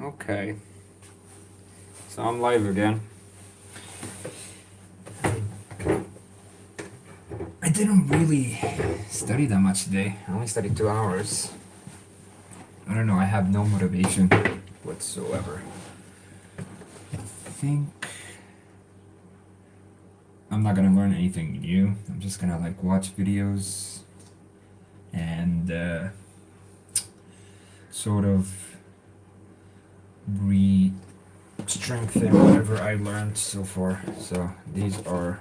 Okay, so I'm live again. I didn't really study that much today. I only studied 2 hours. I don't know, I have no motivation whatsoever. I think I'm not gonna learn anything new. I'm just gonna like watch videos and sort of re-strengthen whatever I learned so far. So these are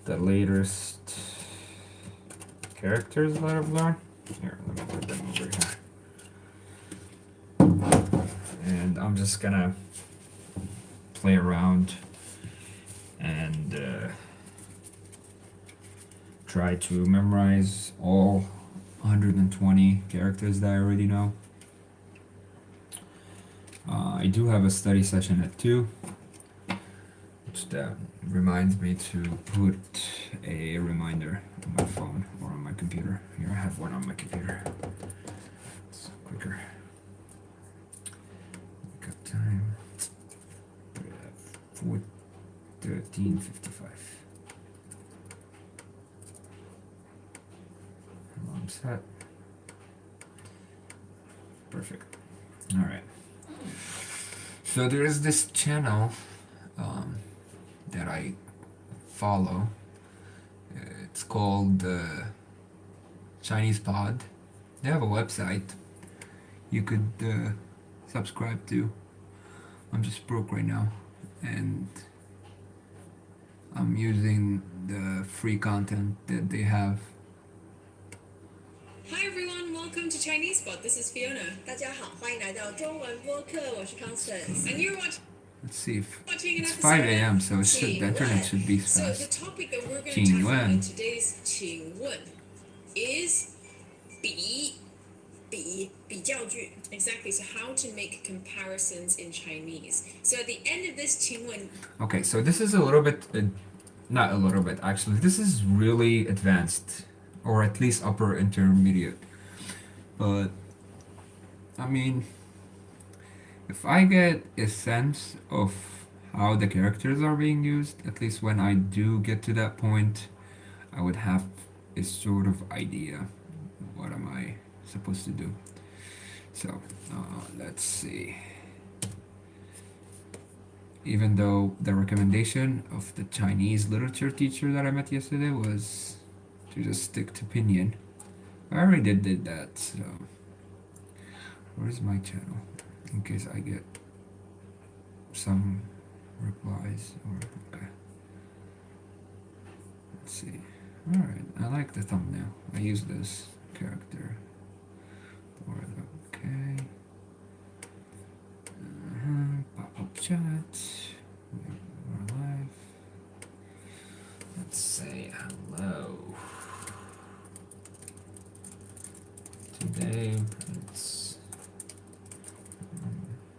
the latest characters that I've learned. Here, let me put them over here. And I'm just gonna play around and try to memorize all 120 characters that I already know. I do have a study session at 2, which that reminds me to put a reminder on my phone or on my computer. Here, I have one on my computer. It's quicker. Wake up time. 4:13:55. Alarm set. Perfect. All right. So there is this channel that I follow. It's called Chinese Pod. They have a website you could subscribe to. I'm just broke right now, and I'm using the free content that they have. Hi everyone, welcome to Chinese Pod. This is Fiona. 大家好，欢迎来到中文播客，我是 Constance。 And you're watching Let's see if an it's episode 5 of a.m. so the internet should be So the fast. topic that we're going to 请 tackle 问 in today's 请问 is 比较句. Exactly. So how to make comparisons in Chinese. So at the end of this 请问 Okay, so this is a little bit, not a little bit actually, this is really advanced, or at least upper intermediate. But, I mean, if I get a sense of how the characters are being used, at least when I do get to that point, I would have a sort of idea. What am I supposed to do? So, let's see. Even though the recommendation of the Chinese literature teacher that I met yesterday was to just stick to pinyin, I already did that, so where's my channel? In case I get some replies or okay. Let's see. Alright, I like the thumbnail. I use this character. Okay. Pop-up chat. We're live. Let's say hello. Today it's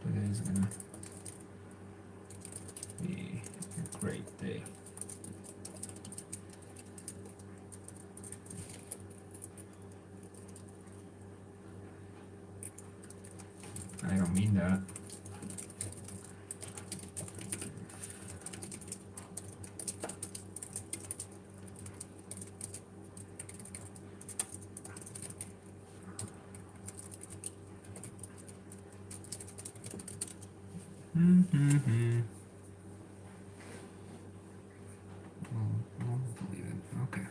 today's gonna be a great day. I don't mean that. Mm-hmm. Won't believe it. Okay.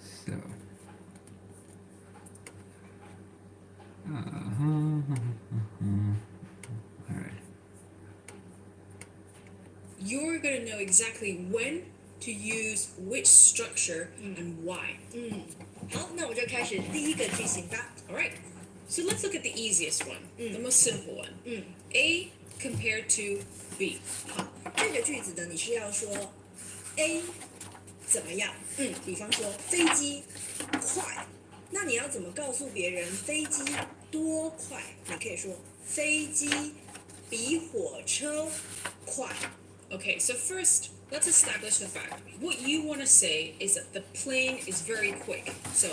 So. Alright. you're going to know exactly when to use which structure and why. 好，那我就开始第一个句型吧。 All right. So let's look at the easiest one, the most simple one. A compared to B. 好，这个句子呢，你是要说 A 怎么样？比方说飞机快，那你要怎么告诉别人飞机多快？你可以说飞机比火车快。 Okay, so first, let's establish the fact. What you want to say is that the plane is very quick. So,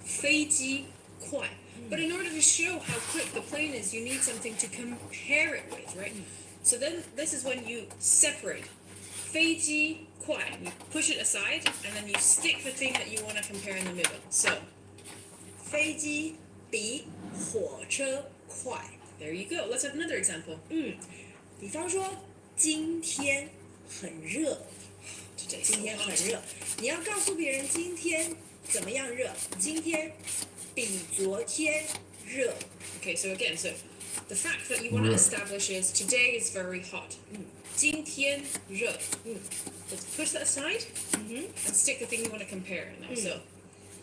飞机快. But in order to show how quick the plane is, you need something to compare it with, right? So then this is when you separate 飞机快, you push it aside, and then you stick the thing that you want to compare in the middle. So 飞机比火车快。 there you go. Let's have another example. 比方说今天很热， Today's 今 so 天很 hot. 热，你要告诉别人今天怎么样热？今天比昨天热。 Okay, so again, so the fact that you want to establish is today is very hot. 今天热. Let's push that aside and stick the thing you want to compare now. So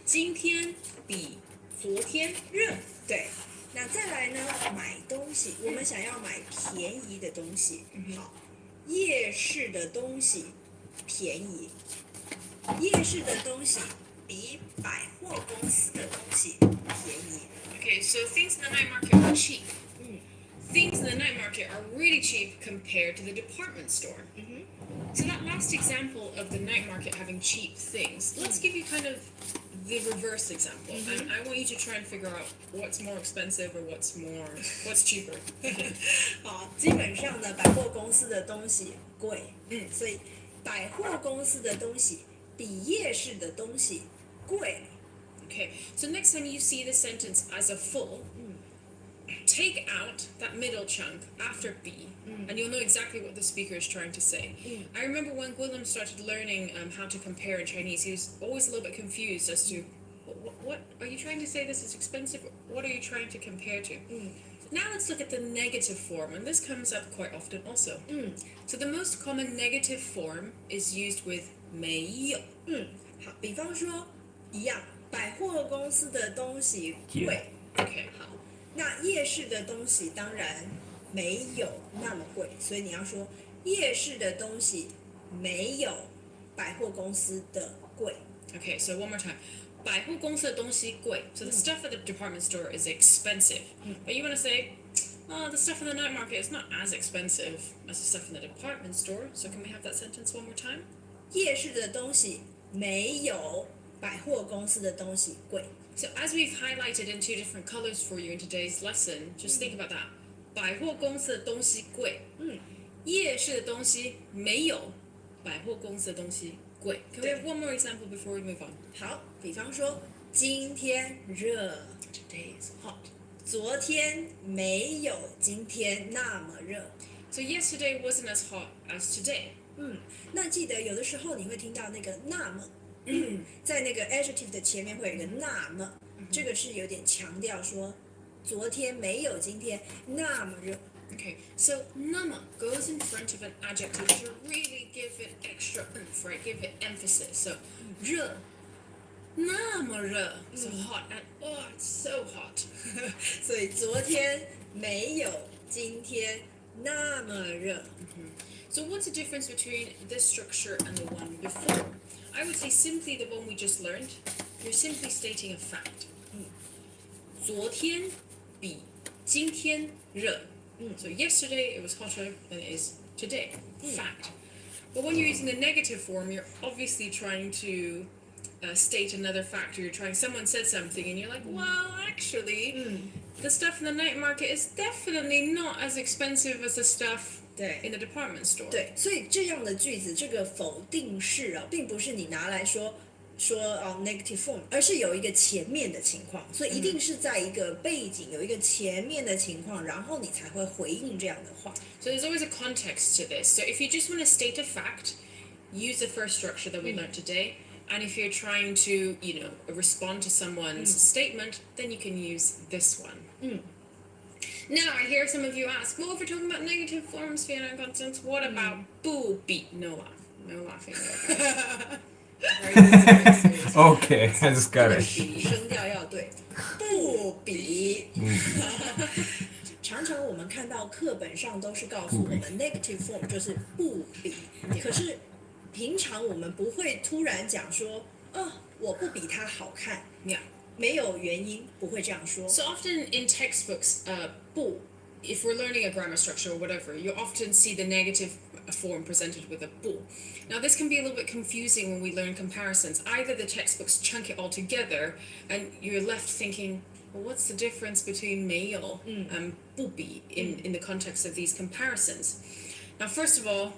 今天比昨天热. 对，那再来呢？买东西，我们想要买便宜的东西。好，夜市的东西便宜，夜市的东西比百货公司的东西便宜。 Okay, so things in the night market are cheap. Things in the night market are really cheap compared to the department store. So that last example of the night market having cheap things, let's give you kind of the reverse example. And I want you to try and figure out what's more expensive or what's cheaper. 好，基本上呢，百货公司的东西贵，所以百货公司的东西比夜市的东西贵。 Okay, so next time you see the sentence as a full, take out that middle chunk after B, and you'll know exactly what the speaker is trying to say. I remember when Willem started learning how to compare in Chinese, he was always a little bit confused as to what are you trying to say this is expensive? What are you trying to compare to? Now let's look at the negative form, and this comes up quite often also. So the most common negative form is used with 没有。好，比方说一样，百货公司的东西贵。 Okay. 好，那夜市的东西当然没有那么贵，所以你要说夜市的东西没有百货公司的贵。 Okay, so one more time. 百货公司的东西贵. So the stuff at the department store is expensive. But you want to say, oh, the stuff in the night market is not as expensive as the stuff in the department store. So can we have that sentence one more time? 夜市的东西没有百货公司的东西贵。 So as we've highlighted in two different colors for you in today's lesson, just think about that. 百货公司的东西贵. 夜市的东西没有百货公司的东西贵. Can we have one more example before we move on? 好，比方说今天热， Today is hot. 昨天没有今天那么热。 So yesterday wasn't as hot as today. 那记得有的时候你会听到那个那么，在那个 adjective 的前面会有一个那么，这个是有点强调说昨天没有今天那么热。 Okay, so 那么 goes in front of an adjective to really give it extra oomph, right? Give it emphasis. So 热，那么热, so hot, and oh, it's so hot. 所以昨天没有今天那么热。 So what's the difference between this structure and the one before? I would say simply the one we just learned. You're simply stating a fact. 昨天比今天热. So yesterday it was hotter than it is today. Fact. But when you're using the negative form, you're obviously trying to state another fact. Or someone said something and you're like, well, actually, the stuff in the night market is definitely not as expensive as the stuff 对 in the department store. 对，所以这样的句子，这个否定式啊，并不是你拿来说negative form，而是有一个前面的情况，所以一定是在一个背景有一个前面的情况，然后你才会回应这样的话。 So there's always a context to this. So if you just want to state a fact, use the first structure that we learned today. And if you're trying to, respond to someone's statement, then you can use this one. Now, I hear some of you ask, well, if we're talking about negative forms, Fiona and Constance, what about 不比? No laugh. No laughing there, guys. Very serious. Okay, I just got 不 it. 比声调要对，不比。常常我们看到课本上都是告诉我们 negative form 就是不比，可是平常我们不会突然讲说，我不比他好看， Yeah. 没有原因，不会这样说。 So often in textbooks, 不, if we're learning a grammar structure or whatever, you often see the negative form presented with a 不. Now this can be a little bit confusing when we learn comparisons. Either the textbooks chunk it all together and you're left thinking, well, what's the difference between 没有 and 不比 in the context of these comparisons? Now, first of all,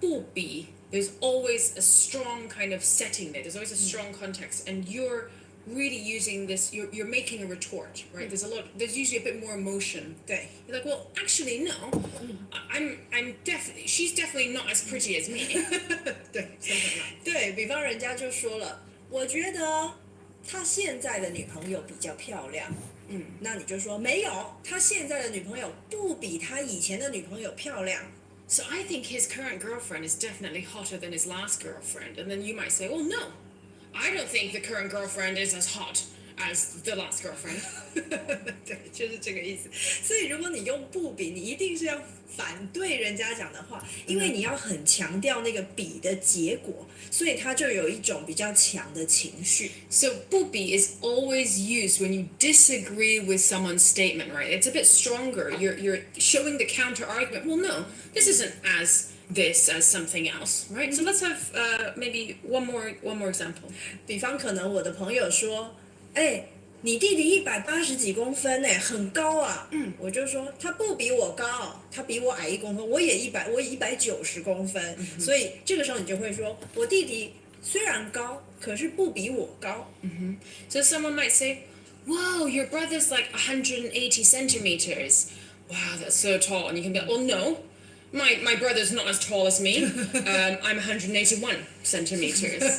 不比, there's always a strong kind of setting there. There's always a strong context, and you're really using this. You're making a retort, right? There's usually a bit more emotion. 对 You're like, well, actually, no. She's definitely not as pretty as me. 对 Something like that. 对，比方人家就说了，我觉得他现在的女朋友比较漂亮。那你就说没有，他现在的女朋友不比他以前的女朋友漂亮。So I think his current girlfriend is definitely hotter than his last girlfriend. And then you might say, well, no, I don't think the current girlfriend is as hot as the last girlfriend. 对，就是这个意思。所以如果你用不比，你一定是要反对人家讲的话，因为你要很强调那个比的结果，所以它就有一种比较强的情绪。So 不比 is always used when you disagree with someone's statement, right? It's a bit stronger. You're showing the counter argument. Well, no, this isn't as this as something else, right? So let's have maybe one more example. 比方可能我的朋友说，哎，你弟弟180几公分呢，很高啊。我就说他不比我高，他比我矮1公分，我也190公分。所以这个时候你就会说，我弟弟虽然高，可是不比我高。So someone might say, whoa, your brother's like 180 centimeters. Wow, that's so tall. And you can be like, well, no. My brother's not as tall as me. I'm 181 centimeters.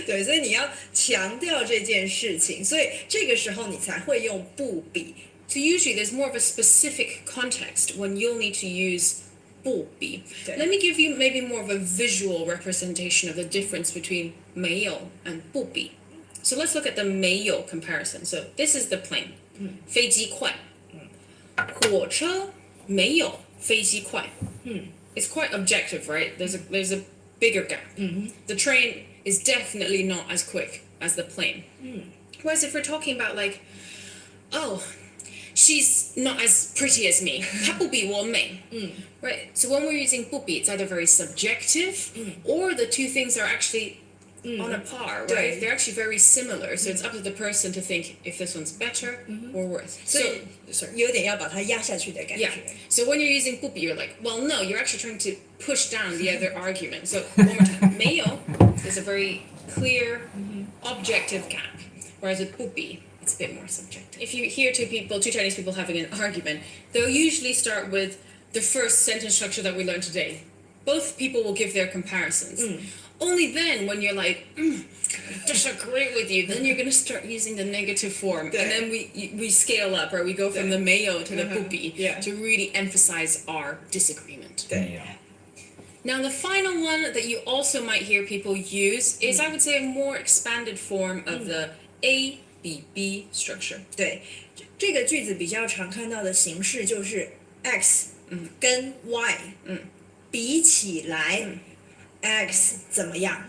对，所以你要强调这件事情，所以这个时候你才会用不比。So usually there's more of a specific context when you'll need to use 不比. Let me give you maybe more of a visual representation of the difference between 没有 and 不比. So let's look at the 没有 comparison. So this is the plane. 飞机快。火车没有飞机快。It's quite objective, right? There's a bigger gap. The train is definitely not as quick as the plane. Whereas if we're talking about like, oh, she's not as pretty as me. 她不比我美. Right? So when we're using 不比, it's either very subjective or the two things are actually on a par, right? They're actually very similar. So it's up to the person to think if this one's better or worse. So, sorry. 有点要把它压下去的感觉。 Yeah. So when you're using 不比, you're like, well, no, you're actually trying to push down the other argument. So one more time. 没有 is a very clear, objective gap. Whereas with 不比, it's a bit more subjective. If you hear two Chinese people having an argument, they'll usually start with the first sentence structure that we learned today. Both people will give their comparisons. Only then, when you're like, disagree with you, then you're going to start using the negative form. And then we scale up, right? We go from the 没有 to the 不比 to really emphasize our disagreement. 对。 Now, the final one that you also might hear people use is, I would say, a more expanded form of the A, B, B structure. 对，这个句子比较常看到的形式就是 x 跟 y 比起来 x 怎么样？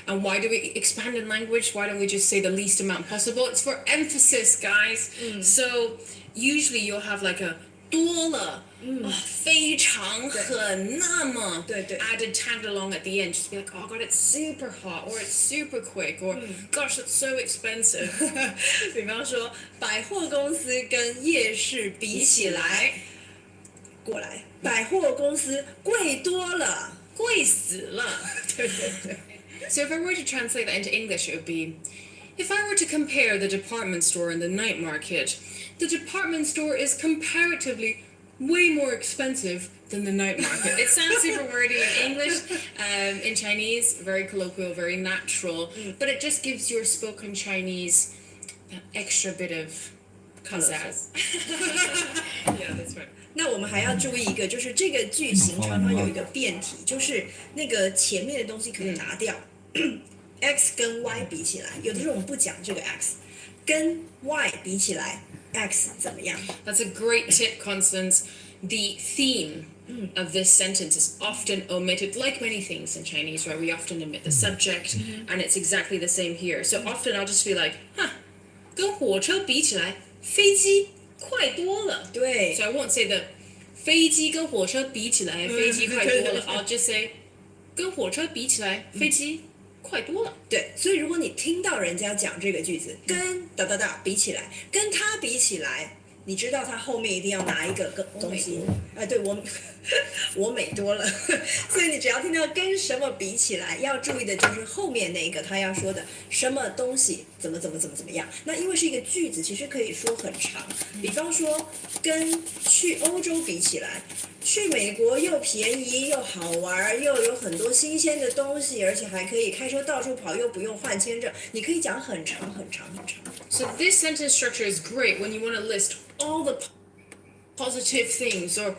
And why do we expand in language? Why don't we just say the least amount possible? It's for emphasis, guys. So usually you'll have like a 多了 非常很那么 added tagged along at the end, just be like, oh god, it's super hot, or it's super quick, or gosh, it's so expensive. 比方说百货公司跟夜市比起来，过来，百货公司贵多了，贵死了。对对对。 So if I were to translate that into English, it would be, if I were to compare the department store and the night market, the department store is comparatively way more expensive than the night market. It sounds super wordy in English, in Chinese, very colloquial, very natural, but it just gives your spoken Chinese that extra bit of pizzazz. Yeah, that's right. 那我们还要注意一个，就是这个句型常常有一个变体，就是那个前面的东西可以拿掉。x 跟 y 比起来，有的时候我们不讲这个 x， 跟 y 比起来 x 怎么样？ That's a great tip, Constance. The theme of this sentence is often omitted, like many things in Chinese, right? We often omit the subject, and it's exactly the same here. So often I'll just be like, 跟火车比起来，飞机快多了。对。 So I won't say the 飞机跟火车比起来，飞机快多了。I'll just say 跟火车比起来，飞机快多了。对，所以如果你听到人家讲这个句子，跟哒哒哒比起来，跟他比起来，你知道他后面一定要拿一个东西。对我美多了。所以你只要听到跟什么比起来，要注意的就是后面那个他要说的什么东西怎么样。那因为是一个句子，其实可以说很长。比方说，跟去欧洲比起来。去美国又便宜又好玩，又有很多新鲜的东西，而且还可以开车到处跑，又不用换签证。你可以讲很长很长很长。So this sentence structure is great when you want to list all the positive things or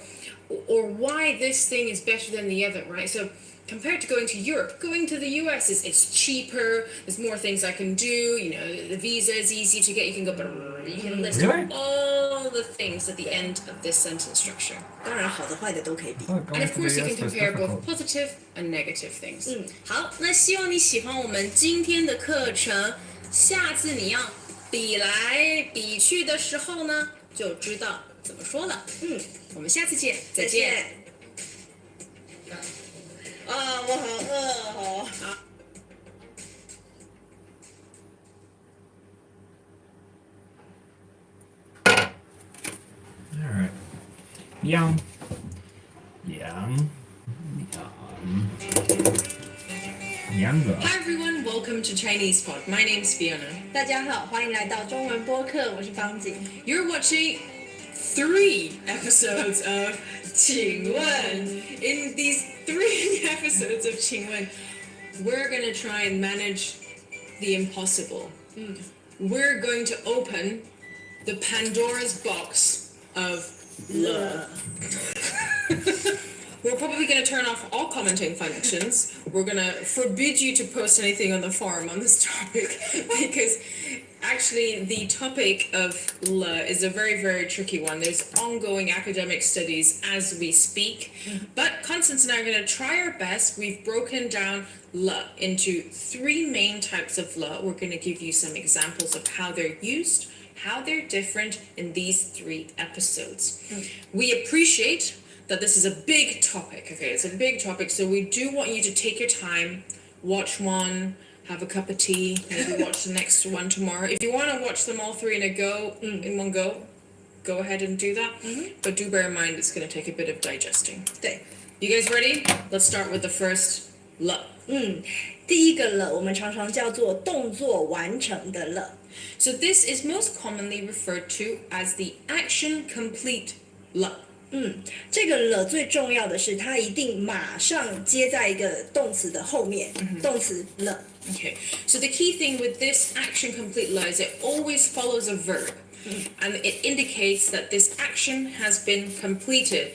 why this thing is better than the other, right? So compared to going to Europe, going to the US is cheaper. There's more things I can do. You know, the visa is easy to get. You can go, you can list all the things at the end of this sentence structure. 当然，好的坏的都可以比。And of course, you can compare both positive and negative things. 好，那希望你喜欢我们今天的课程。下次你要比来比去的时候呢，就知道怎么说了。我们下次见，再见。我好饿哦。All right. Yang. Younger. Hi everyone, welcome to Chinese Pod. My name's Fiona. 大家好，欢迎来到中文播客，我是方景。You're watching 3 episodes of 请问. In these 3 episodes of 请问, we're going to try and manage the impossible. We're going to open the Pandora's box of love. We're probably going to turn off all commenting functions. We're going to forbid you to post anything on the forum on this topic because actually the topic of le is a very, very tricky one. There's ongoing academic studies as we speak. But Constance and I are going to try our best. We've broken down le into 3 main types of le. We're going to give you some examples of how they're used, how they're different in these 3 episodes. We appreciate that this is a big topic, okay? It's a big topic, so we do want you to take your time, watch one, have a cup of tea, maybe watch the next one tomorrow. If you want to watch them all 3 in one go, go ahead and do that. But do bear in mind it's going to take a bit of digesting. 对， You guys ready? Let's start with the first le. 第一个了，我们常常叫做动作完成的了。So this is most commonly referred to as the action complete le. 这个了最重要的是，它一定马上接在一个动词的后面，动词了。Okay, so the key thing with this action complete le is it always follows a verb. And it indicates that this action has been completed.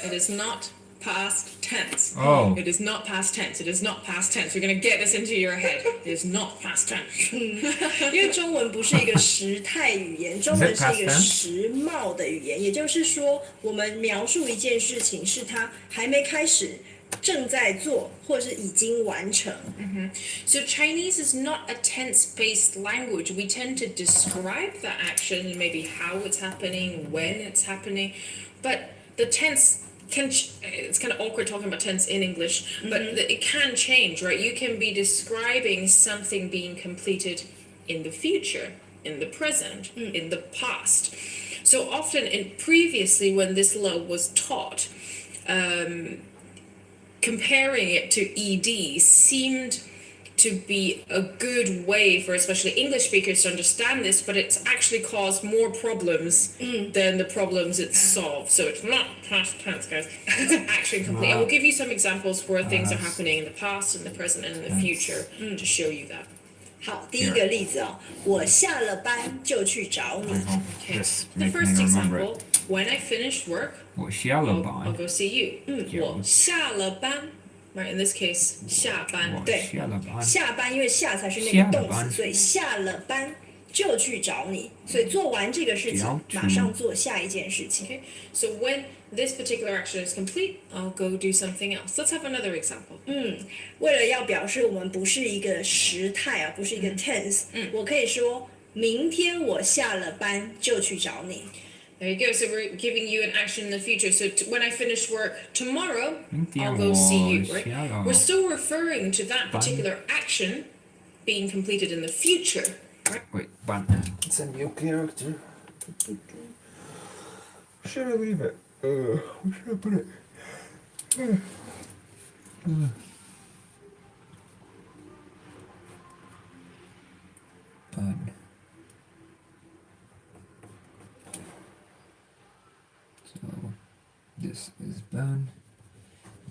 It is not past tense. Oh. It is not past tense. It is not past tense. We're going to get this into your head. It is not past tense. 因为中文不是一个时态语言，中文是一个时貌的语言，也就是说，我们描述一件事情是它还没开始，正在做，或是已经完成。So Chinese is not a tense-based language. We tend to describe the action and maybe how it's happening, when it's happening, but the tense it's kind of awkward talking about tense in English, but it can change, right? You can be describing something being completed in the future, in the present, in the past. So often previously when this le was taught, comparing it to ed seemed to be a good way for especially English speakers to understand this, but it's actually caused more problems than the problems it solved. So it's not past tense, guys. It's action complete. And we'll give you some examples where things are happening in the past, in the present, and in the future to show you that. 好，第一个例子哦，我下了班就去找你。Okay. This The makes me first remember example, it. when I finish work, 我下了 I'll 班， go see you. 我下了班. Right, in this case, 下班.我对下了班，下班，因为下才是那个动词，所以下了班就去找你。所以做完这个事情，马上做下一件事情。 Okay, so when this particular action is complete, I'll go do something else. Let's have another example. 为了要表示我们不是一个时态啊，不是一个 tense，我可以说明天我下了班就去找你。There you go. So we're giving you an action in the future. So when I finish work tomorrow, 明天 I'll go see you, 我 right? 下了 We're still referring to that particular action being completed in the future, right? Wait, ban. It's a new character. Should I leave it? Where should I put it? Bun. So this is bun.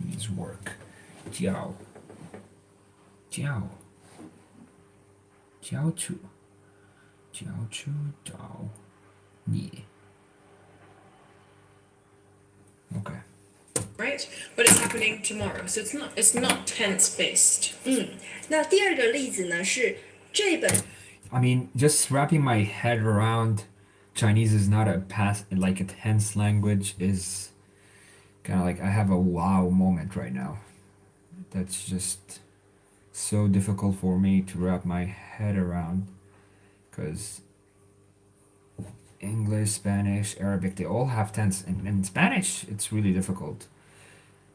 Means work. Jiao. Jiao. Jiao chu. Jiao chu dao ni. Okay. Right? But it's happening tomorrow, so it's not tense based. 那第二个例子呢是这本 I mean, just wrapping my head around Chinese is not a like a tense language is kind of like I have a wow moment right now. That's just so difficult for me to wrap my head around because English, Spanish, Arabic, they all have tense. And in Spanish, it's really difficult.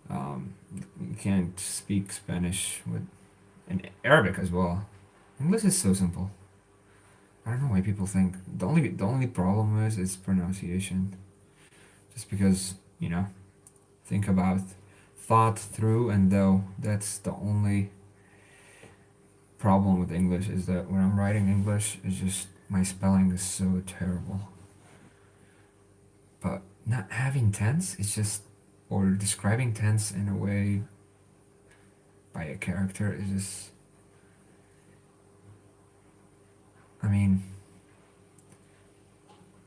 You can't speak Spanish with and Arabic as well. English is so simple. I don't know why people think the only problem is pronunciation. Just because, think about thought through and though that's the only problem with English is that when I'm writing English it's just my spelling is so terrible. But not having tense it's just or describing tense in a way by a character is just I mean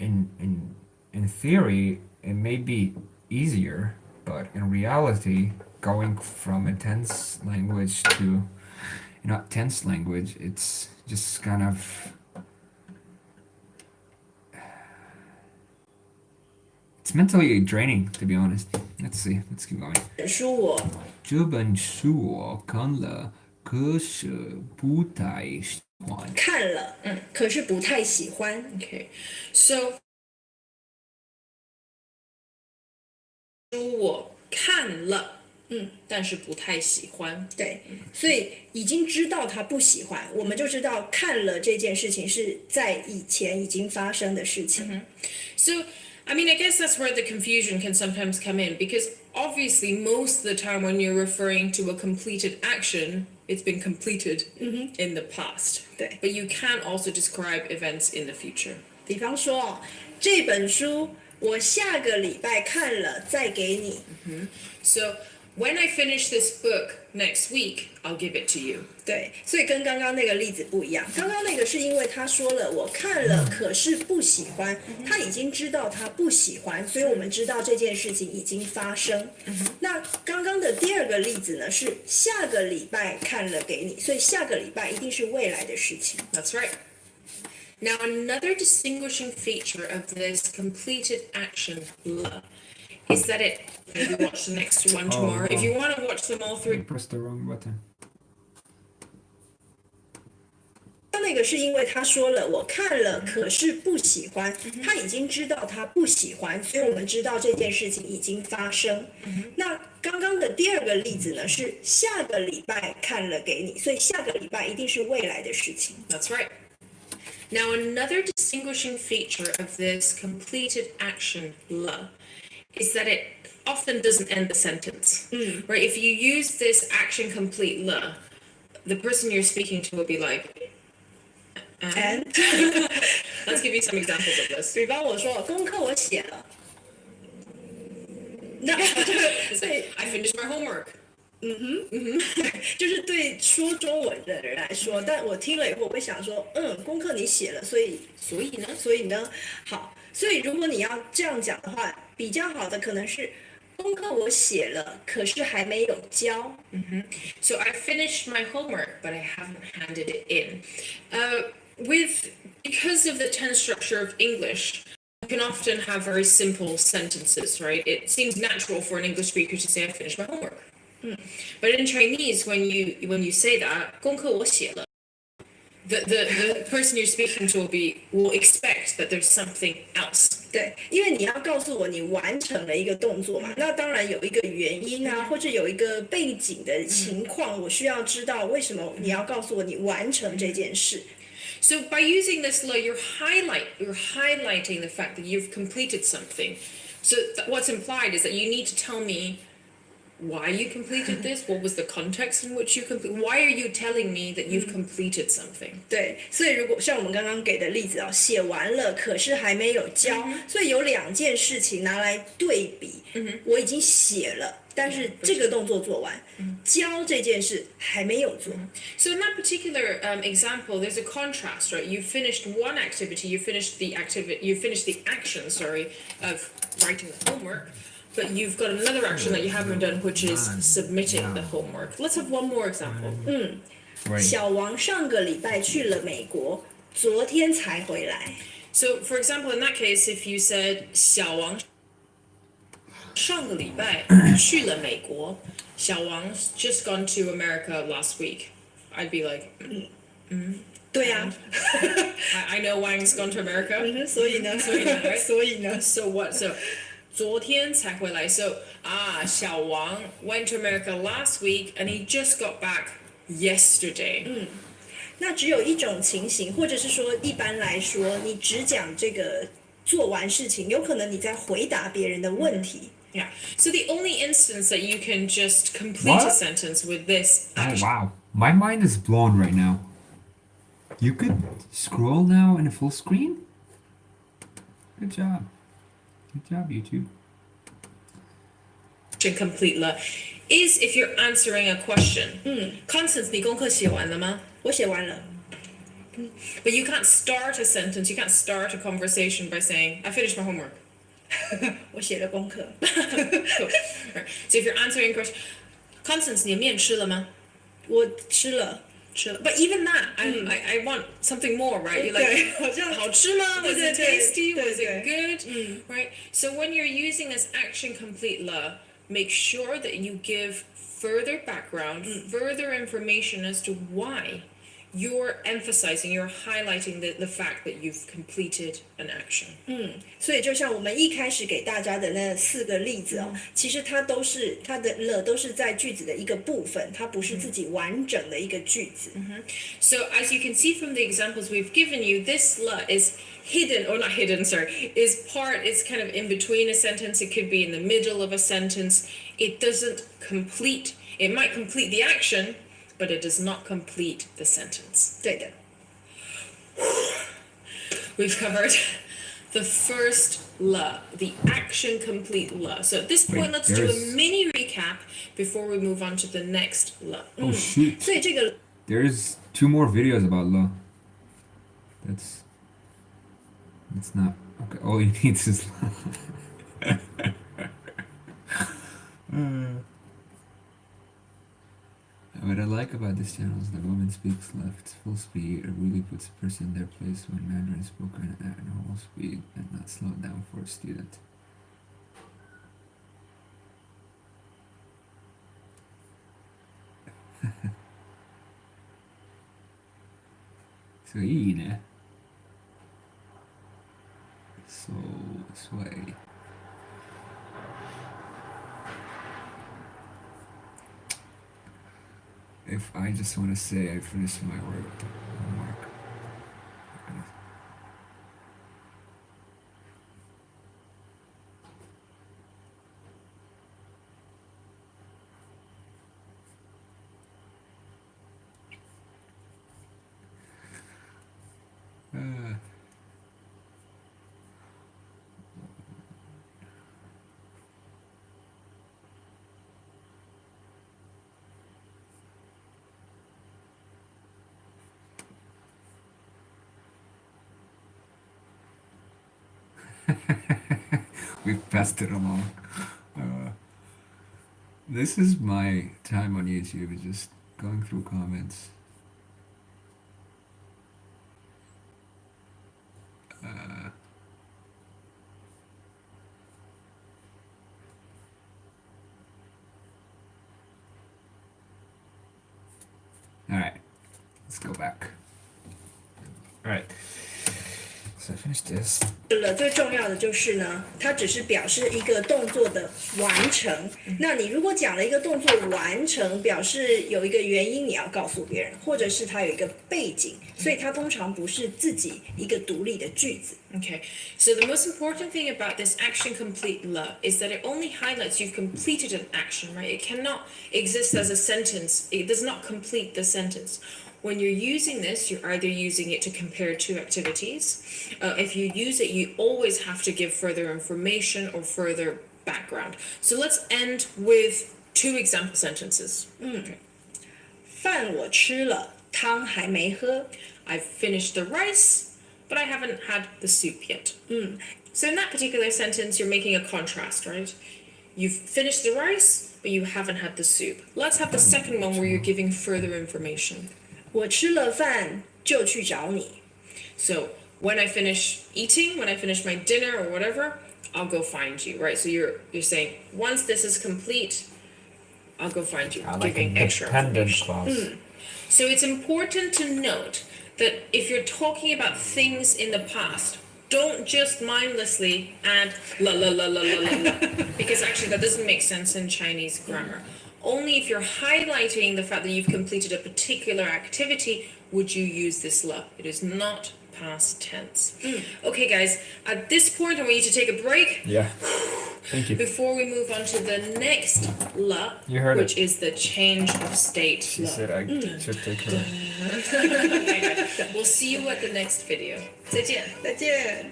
in theory it may be easier, but in reality going from a tense language to tense language it's just kind of it's mentally draining to be honest. Let's keep going. 本书我这本书我看了，可是不太喜欢。看了，可是不太喜欢。 Okay. So 我看了，但是不太喜欢。对，所以已经知道他不喜欢，我们就知道看了这件事情是在以前已经发生的事情。So, I mean, I guess that's where the confusion can sometimes come in because obviously most of the time when you're referring to a completed action, it's been completed in the past. 对， But you can also describe events in the future. 比方说这本书我下个礼拜看了再给你。So, when I finish this book next week, I'll give it to you. 对，所以跟刚刚那个例子不一样。刚刚那个是因为他说了我看了，可是不喜欢，他已经知道他不喜欢，所以我们知道这件事情已经发生。那刚刚的第二个例子呢是下个礼拜看了给你，所以下个礼拜一定是未来的事情。 That's right. Now, another distinguishing feature of this completed action is that it. Maybe watch the next one tomorrow. If you want to watch them all I through. pressed the wrong button. 那个是因为他说了我看了，可是不喜欢，他已经知道他不喜欢，所以我们知道这件事情已经发生。那刚刚的第二个例子呢是下个礼拜看了给你，所以下个礼拜一定是未来的事情。 That's right. Now, another distinguishing feature of this completed action is that it often doesn't end the sentence. Right? If you use this action complete the person you're speaking to will be like, And let's give you some examples of this. 比方我说功课我写了，那 It's like, I finished my homework. 就是对说中文的人来说，但我听了以后我会想说，功课你写了，所以呢，好，所以如果你要这样讲的话，比较好的可能是功课我写了，可是还没有交。So I finished my homework, but I haven't handed it in. Because of the tense structure of English, you can often have very simple sentences, right? It seems natural for an English speaker to say, I finished my homework. But in Chinese, when you say that, 功课我写了, the person you're speaking to will expect that there's something else 对，因为你要告诉我你完成了一个动作嘛，那当然有一个原因啊，或者有一个背景的情况，我需要知道为什么你要告诉我你完成这件事。So by using this law, you're highlighting the fact that you've completed something. So what's implied is that you need to tell me why you completed this, what was the context in which you completed, why are you telling me that you've completed something? 对，所以如果像我们刚刚给的例子啊，写完了，可是还没有交，所以有两件事情拿来对比。我已经写了，但是这个动作做完，交这件事还没有做。So in that particular example, there's a contrast, right? You finished one activity, you finished the action, of writing the homework. But you've got another action that you haven't done, which is submitting the homework. Let's have one more example. 小王上个礼拜去了美国，昨天才回来。So, for example, in that case, if you said 小王上个礼拜去了美国，小王's just gone to America last week, I'd be like, 对呀、I know Wang's gone to America. 所以呢，right? 所以呢， So what? So 昨天才回来. So 小王 went to America last week and he just got back yesterday. 那只有一种情形，或者是说一般来说，你只讲这个做完事情，有可能你在回答别人的问题。Yeah. So the only instance that you can just complete a What? sentence with this Oh action. wow, my mind is blown right now. You could scroll now in a full screen? Good job. Good job, YouTube. Complete 了 is if you're answering a question. Constance, 你功课写完了吗？我写完了， But you can't start a sentence, you can't start a conversation by saying, I finished my homework. 我写了功课。Cool. Right. So if you're answering a question, Constance, 你的面吃了吗？我吃了，吃了. But even that, I want something more, right? You're like, 对，好像好吃吗? Was it 对， tasty? 对， Was it 对。 good? Right? So when you're using this action complete 了, make sure that you give further background, further information as to why you're emphasizing, you're highlighting the fact that you've completed an action. 所以就像我们一开始给大家的那4个例子哦，其实它都是它的了都是在句子的一个部分，它不是自己完整的一个句子。So as you can see from the examples we've given you, this la is hidden, or not hidden, sorry, it's kind of in between a sentence. It could be in the middle of a sentence. It doesn't complete, it might complete the action, but it does not complete the sentence. 对的。We've covered the first la, the action complete la. So at this point, Wait, let's do a there's- mini recap before we move on to the next la. Oh shoot. 所以这个 There's 2 more videos about law. That's not okay. All you need is law. What I like about this channel is the woman speaks left full speed. It really puts a person in their place when Mandarin is spoken at normal speed and not slowed down for a student. So ne? So sway. If I just want to say I finished my homework. We've passed it along. This is my time on YouTube, is just going through comments. Alright, let's go back. Alright, So I finished this. 最重要的就是呢，它只是表示一个动作的完成。那你如果讲了一个动作完成，表示有一个原因你要告诉别人，或者是它有一个背景，所以它通常不是自己一个独立的句子。Okay, so the most important thing about this action complete le is that it only highlights you've completed an action, right? It cannot exist as a sentence. It does not complete the sentence. When you're using this, you're either using it to compare two activities. If you use it, you always have to give further information or further background. So let's end with two example sentences. 饭我吃了，汤还没喝。I've finished the rice, but I haven't had the soup yet. So in that particular sentence, you're making a contrast, right? You've finished the rice, but you haven't had the soup. Let's have the second one where you're giving further information. 我吃了饭就去找你。So when I finish eating, when I finish my dinner or whatever, I'll go find you, right? So you're saying once this is complete, I'll go find you, I like a giving extra dependent information. clause. So it's important to note that if you're talking about things in the past, don't just mindlessly add la la la la la la la, because actually that doesn't make sense in Chinese grammar. Only if you're highlighting the fact that you've completed a particular activity would you use this la. It is not past tense. Okay, guys, at this point I want you to take a break. Yeah. Thank you. Before we move on to the next la, You heard which it. is the change of state She la. said I should take her. We'll see you at the next video. 再见。再见。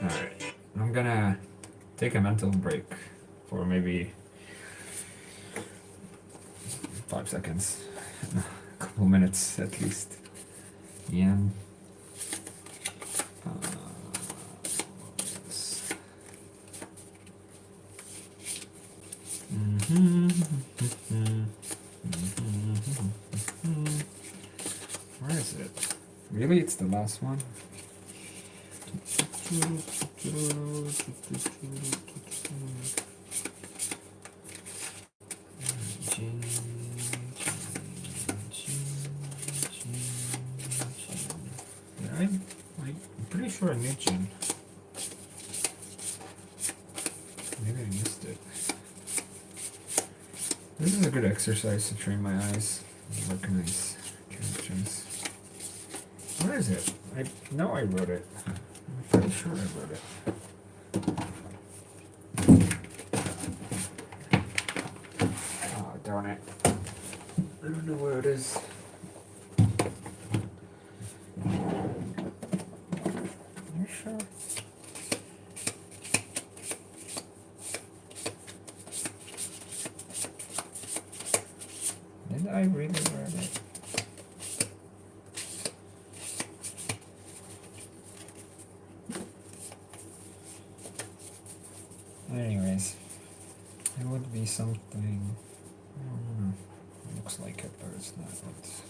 Alright. I'm gonna take a mental break for maybe 5 seconds. No, a couple minutes at least. And where is it? Really? It's the last one? I'm pretty sure I knew Jin. Maybe I missed it. This is a good exercise to train my eyes and recognize characters. Where is it? I know I wrote it. I'm pretty sure I wrote it. Oh, darn it. I don't know where it is. You sure? Did I really write it? Anyways, it would be something. I don't know. It looks like it, but it's not. It's,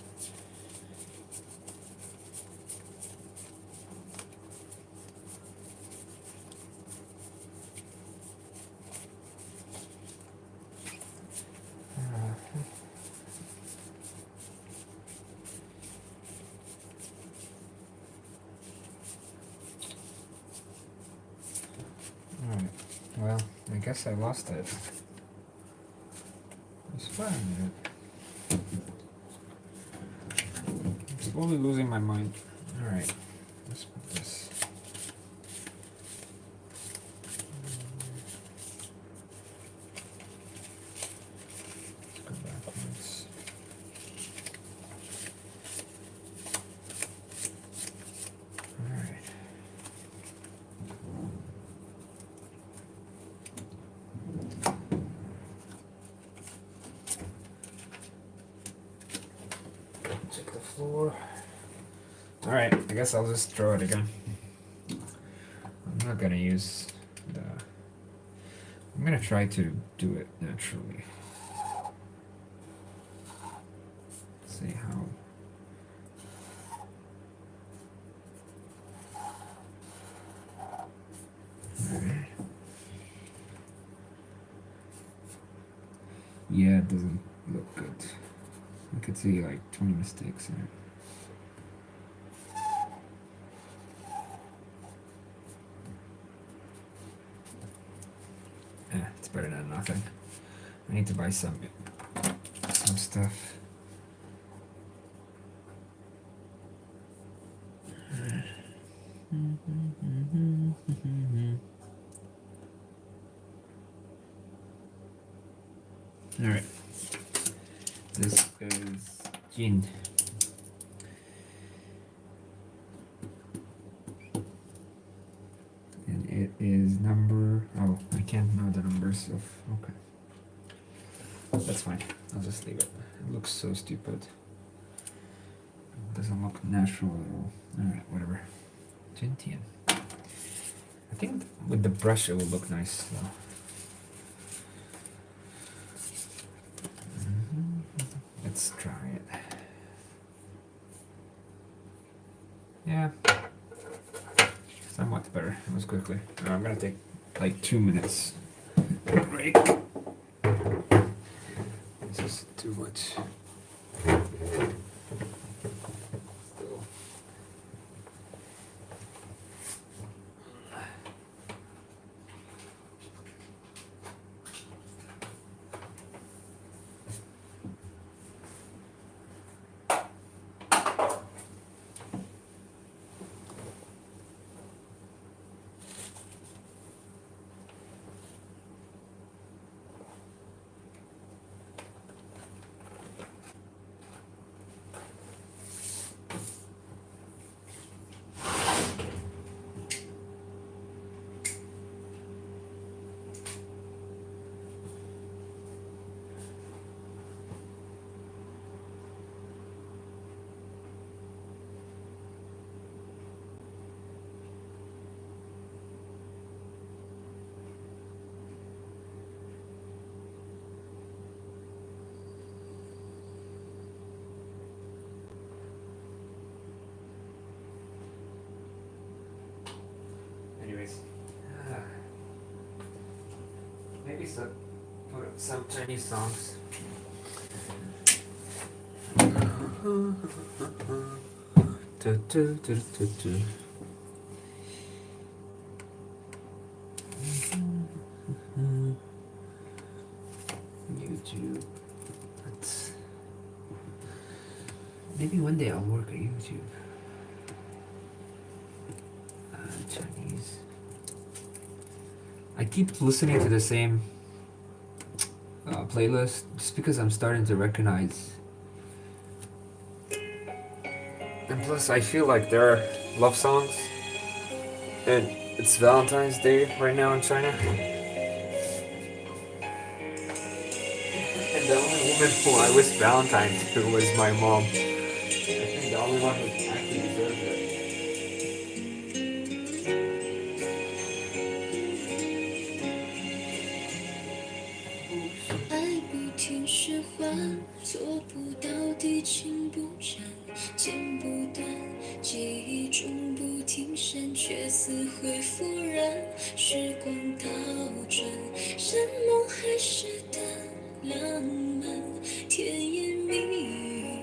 Alright. Well, I guess I lost it. I swear I knew it. I'm slowly losing my mind. Alright. Let's put this. Let's go backwards. Alright. Check the floor. Alright, I guess I'll just draw it again. I'm not gonna use the. I'm gonna try to do it naturally. See how. Alright. Yeah, it look good. I could see like 20 mistakes in it. It's better than nothing. I need to buy some stuff. All right. This is gin. And it is number, oh, I can't know the numbers of, okay. That's fine, I'll just leave it. It looks so stupid. It doesn't look natural at all. Alright, whatever. Jintian. I think with the brush it will look nice though. Let's try it. Yeah. Somewhat better. It was quickly. I'm gonna take like 2 minutes break. This is too much. Still. Anyways, maybe put some Chinese songs. YouTube. Maybe one day I'll work at YouTube. Chinese. I keep listening to the same playlist just because I'm starting to recognize. And plus, I feel like there are love songs, and it's Valentine's Day right now in China. And the only woman who I wish Valentine's to was my mom. I think the only one who actually deserves it. 做不到地情不长，剪不断，记忆中不停闪，却似会复燃。时光倒转，山盟海誓的浪漫，甜言蜜语，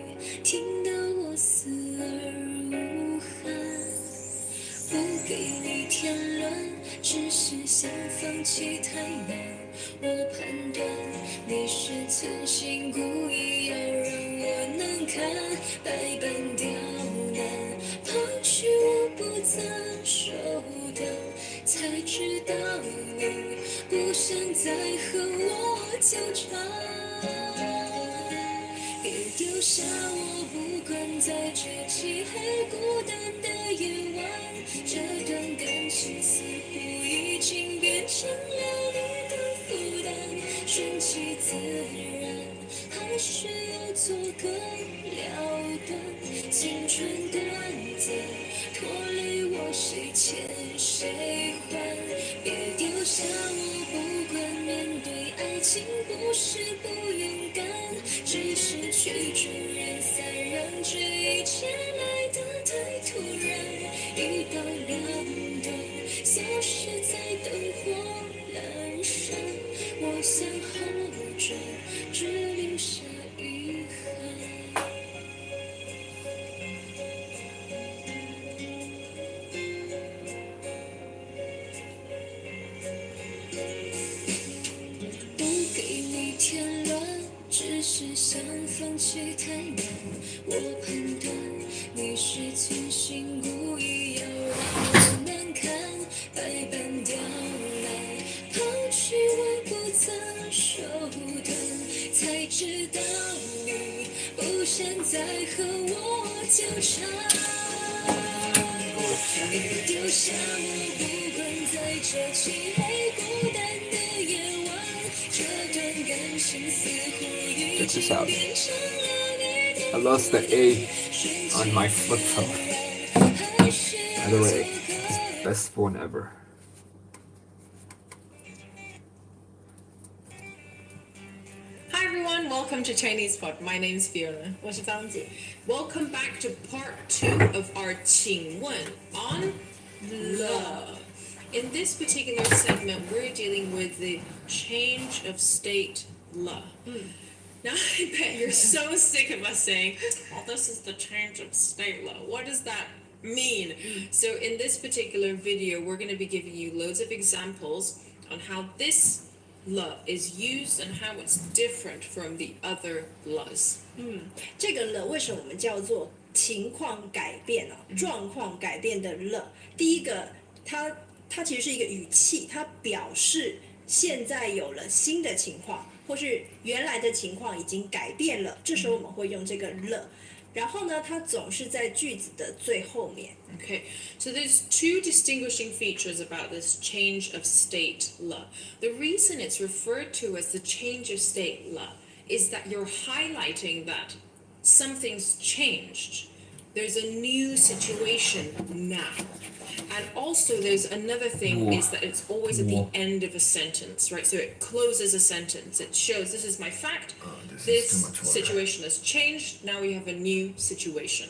听得我死而无憾。不给你添乱，只是想放弃太难。 我判断你是存心故意要让我难堪，百般刁难，抛弃我不曾收到，才知道你不想再和我纠缠。别丢下我，不管在这漆黑孤单的夜晚，这段感情似乎已经变成了你的。 顺其自然，还是要做个了断。青春短暂，拖累我，谁欠谁还？别丢下我，不管面对爱情，不是不勇敢，只是曲终人散，让这一切来得太突然。一刀两断，消失在灯火阑珊。 我想后者，只留下。想放弃太难，我判断你是存心故意要让我难堪，百般刁难，抛弃我不曾手段，才知道你不想再和我纠缠。别丢下我，不管在这漆黑孤单的夜晚，这段感情似乎已经变成了你的 I lost the A on my flip phone. By the way, it's the best phone ever. Hi everyone, welcome to Chinese Pod. My name is Fiona. 我是方姐。 Welcome back to part 2 of our 请问 on love. In this particular segment, we're dealing with the change of state love. Now I bet you're so sick of us saying, "Oh, this is the change of state love." What does that mean? So in this particular video, we're going to be giving you loads of examples on how this love is used and how it's different from the other laws. 这个了为什么我们叫做情况改变状况改变的了？第一个，它其实是一个语气，它表示现在有了新的情况，或是原来的情况已经改变了，这时候我们会用这个了。然后呢，它总是在句子的最后面。Okay, so there's two distinguishing features about this change of state la. The reason it's referred to as the change of state la is that you're highlighting that something's changed. There's a new situation now. And also there's another thing is that it's always at the end of a sentence, right? So it closes a sentence. It shows this is my fact. This situation has changed. Now we have a new situation.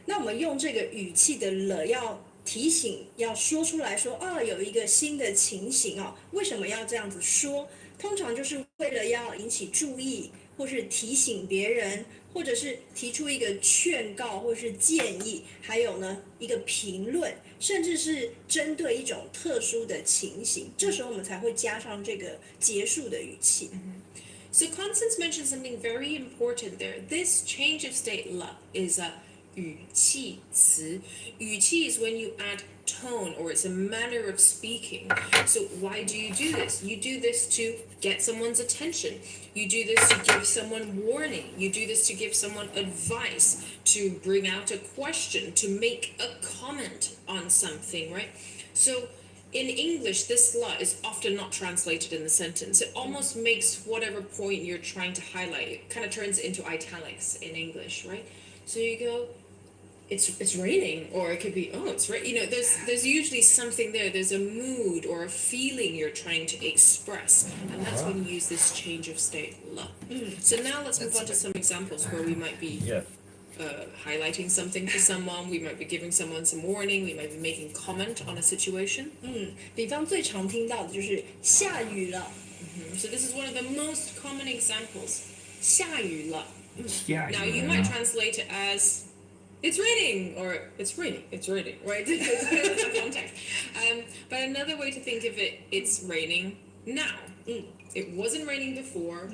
那我们用这个语气的了，要提醒，要说出来说，有一个新的情形为什么要这样子说？通常就是为了要引起注意，或是提醒别人，或者是提出一个劝告或是建议，还有呢一个评论，甚至是针对一种特殊的情形，这时候我们才会加上这个结束的语气。So Constance mentioned something very important there. This change of state la is a 语气词. 语气 is when you add tone or it's a manner of speaking. So why do you do this? You do this to get someone's attention. You do this to give someone warning. You do this to give someone advice, to bring out a question, to make a comment on something, right? So in English, this la is often not translated in the sentence. It almost makes whatever point you're trying to highlight, it kind of turns it into italics in English, right? So you go, it's raining, or it could be, oh, it's right. You know, there's usually something there. There's a mood or a feeling you're trying to express, and that's when you use this change of state la. So now let's move on to some examples where we might be highlighting something to someone. We might be giving someone some warning. We might be making comment on a situation. 比方最常听到的就是下雨了。So this is one of the most common examples. 下雨了. Yeah. Now you might translate it as it's raining or it's raining, right? Depends on the context. But another way to think of it, it's raining now. It wasn't raining before.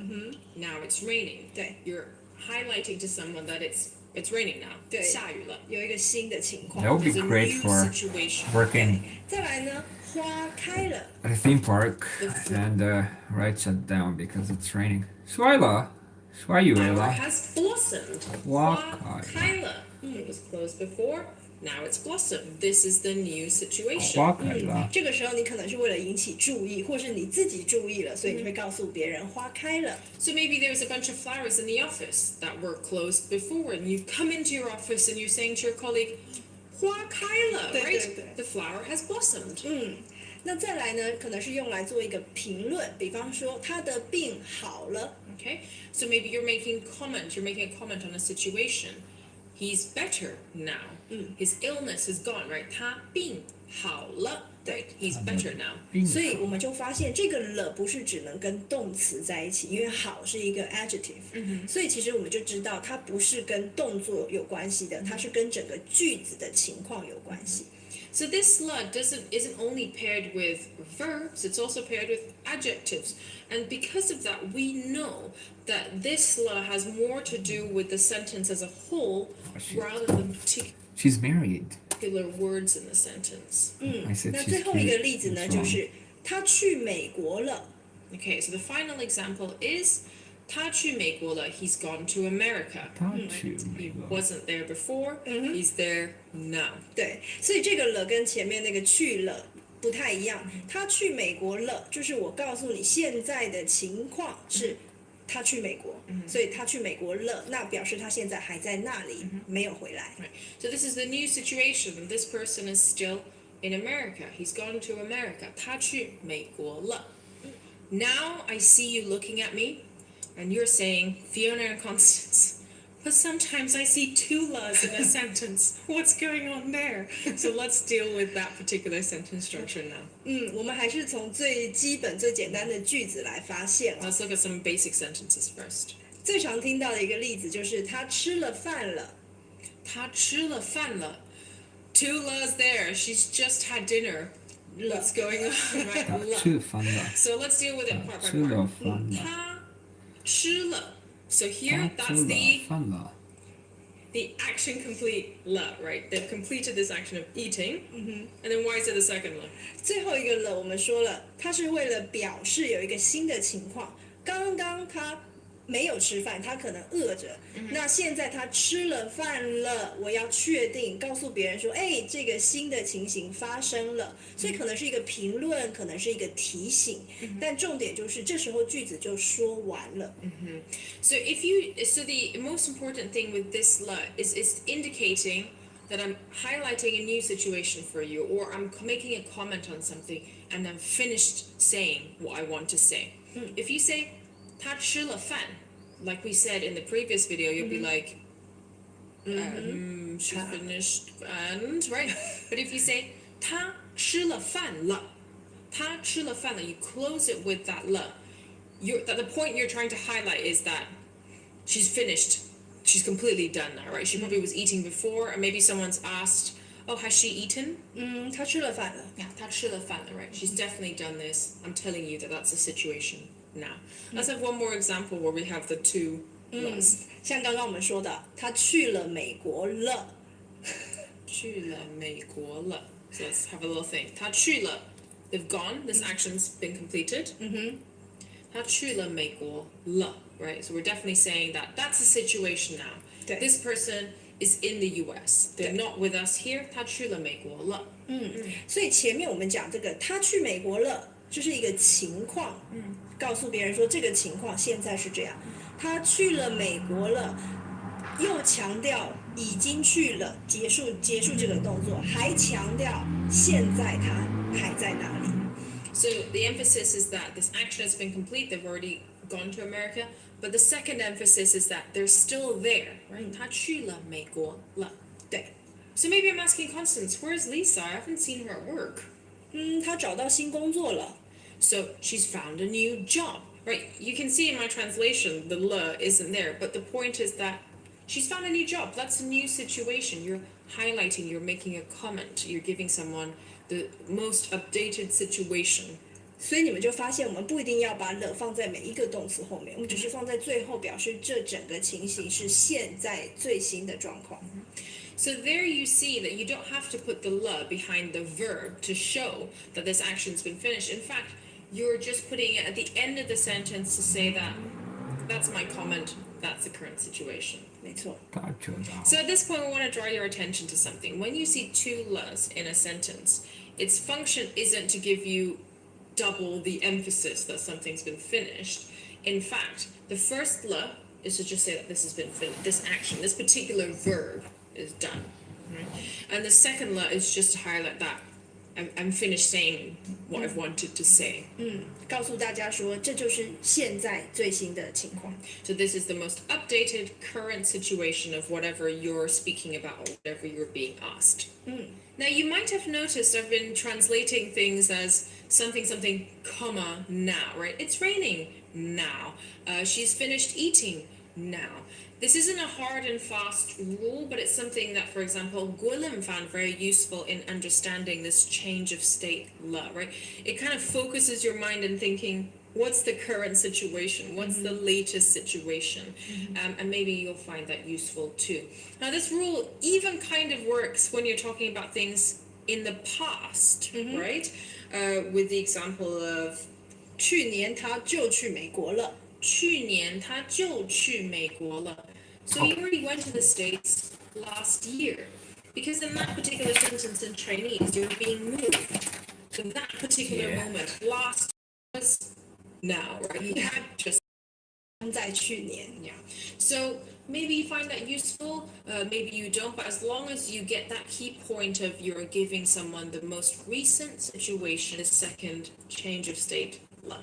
Now it's raining. 对， You're highlighting to someone that it's raining now. 对，下雨了. 有一个新的情况。 That would be There's a great new for situation. working 再来呢，花开了。 at a theme park and right shut down because it's raining. Swaila, Flower Swayuela. has blossomed. 花开了. It was closed before. Now it's blossomed. This is the new situation. 花开了。这个时候你可能是为了引起注意，或是你自己注意了，所以你会告诉别人花开了。 So maybe there's a bunch of flowers in the office that were closed before, and you come into your office and you're saying to your colleague, 花开了, 对， right? 对，对。 The flower has blossomed. 那再来呢，可能是用来做一个评论，比方说他的病好了。 Okay? So maybe you're making a comment on a situation. He's better now. His illness is gone, right? 他病好了, right? He's better now. 所以我们就发现这个了不是只能跟动词在一起，因为好是一个 adjective，所以其实我们就知道它不是跟动作有关系的，它是跟整个句子的情况有关系。So this la isn't only paired with verbs, it's also paired with adjectives. And because of that, we know that this la has more to do with the sentence as a whole rather than She's married. particular words in the sentence. I said 那 she's 最后一个 cute. 例子呢， What's 就 wrong? 是他去美国了。 Okay, so the final example is 他去美国了, he's gone to America. 他去 He 美国。 wasn't there before, he's there now. 对，所以这个了跟前面那个去了不太一样。他去美国了，就是我告诉你现在的情况是他去美国，所以他去美国了，那表示他现在还在那里，没有回来。 Right. So this is the new situation, and this person is still in America. He's gone to America. 他去美国了. Now I see you looking at me, and you're saying Fiona and Constance. But sometimes I see two las in a sentence. What's going on there? So let's deal with that particular sentence structure now. 我们还是从最基本、最简单的句子来发现啊。 Let's look at some basic sentences first. 最常听到的一个例子就是他吃了饭了。他吃了饭了. Two las there. She's just had dinner. What's going on? Right? 他 La. 吃饭了。 So let's deal with it part by 吃了 part. 饭了。他吃了. So here, 他吃 that's 了饭了。 the action complete la, right? They've completed this action of eating. And then why is it the second la? 最后一个了，我们说了，他是为了表示有一个新的情况。刚刚他没有吃饭，他可能饿着。那现在他吃了饭了，我要确定告诉别人说，哎，这个新的情形发生了。所以可能是一个评论，可能是一个提醒，但重点就是这时候句子就说完了。So the most important thing with this la is it's indicating that I'm highlighting a new situation for you, or I'm making a comment on something, and I'm finished saying what I want to say. If you say 他吃了饭, like we said in the previous video, you'll be like, she finished and right. But if you say 他吃了饭了, 他吃了饭了, you close it with that la. The point you're trying to highlight is that she's finished. She's completely done now, right? She probably was eating before, and maybe someone's asked, oh, has she eaten? 他吃了饭了。 Yeah, 她吃了饭了, right? She's definitely done this. I'm telling you that that's a situation now. Let's have one more example where we have the two las. 像刚刚我们说的，他去了美国了。去了美国了. So let's have a little think. 她去了. They've gone. This action's been completed. 她去了美国了, right? So we're definitely saying that that's a situation now. 对。 This person is in the US. They're not with us here. 她去了美国了. 所以前面我们讲这个，他去美国了，就是一个情况，告诉别人说这个情况现在是这样。他去了美国了，又强调已经去了，结束这个动作，还强调现在他还在哪里。 So the emphasis is that this action has been complete. They've already gone to America. But the second emphasis is that they're still there, right? 她去了美国了。对， So maybe I'm asking Constance, where's Lisa? I haven't seen her at work. 他找到新工作了。 So she's found a new job, right? You can see in my translation the le isn't there, but the point is that she's found a new job. That's a new situation. You're highlighting, you're making a comment, you're giving someone the most updated situation. 所以你们就发现，我们不一定要把了放在每一个动词后面，我们只是放在最后，表示这整个情形是现在最新的状况。So there you see that you don't have to put the le behind the verb to show that this action's been finished. In fact, you're just putting it at the end of the sentence to say that that's my comment, that's the current situation. 没错。 他知道。 So at this point, we want to draw your attention to something. When you see two las in a sentence, its function isn't to give you double the emphasis that something's been finished. In fact, the first la is to just say that this has been finished. This action, this particular verb is done. Right? And the second la is just to highlight that I'm finished saying what I've wanted to say. 告诉大家说，这就是现在最新的情况。 So this is the most updated current situation of whatever you're speaking about or whatever you're being asked. Now you might have noticed I've been translating things as something, comma, now, right? It's raining now. She's finished eating now. This isn't a hard and fast rule, but it's something that, for example, Guilhem found very useful in understanding this change of state la, right? It kind of focuses your mind in thinking, what's the current situation? What's the latest situation? And maybe you'll find that useful too. Now, this rule even kind of works when you're talking about things in the past, right? With the example of 去年他就去美国了。去年他就去美国了. So he already went to the States last year. Because in that particular sentence in Chinese, you're being moved to that particular moment. Last was now, right? He had just 在去年。 yeah. So maybe you find that useful, maybe you don't, but as long as you get that key point of you're giving someone the most recent situation, a second change of state, la.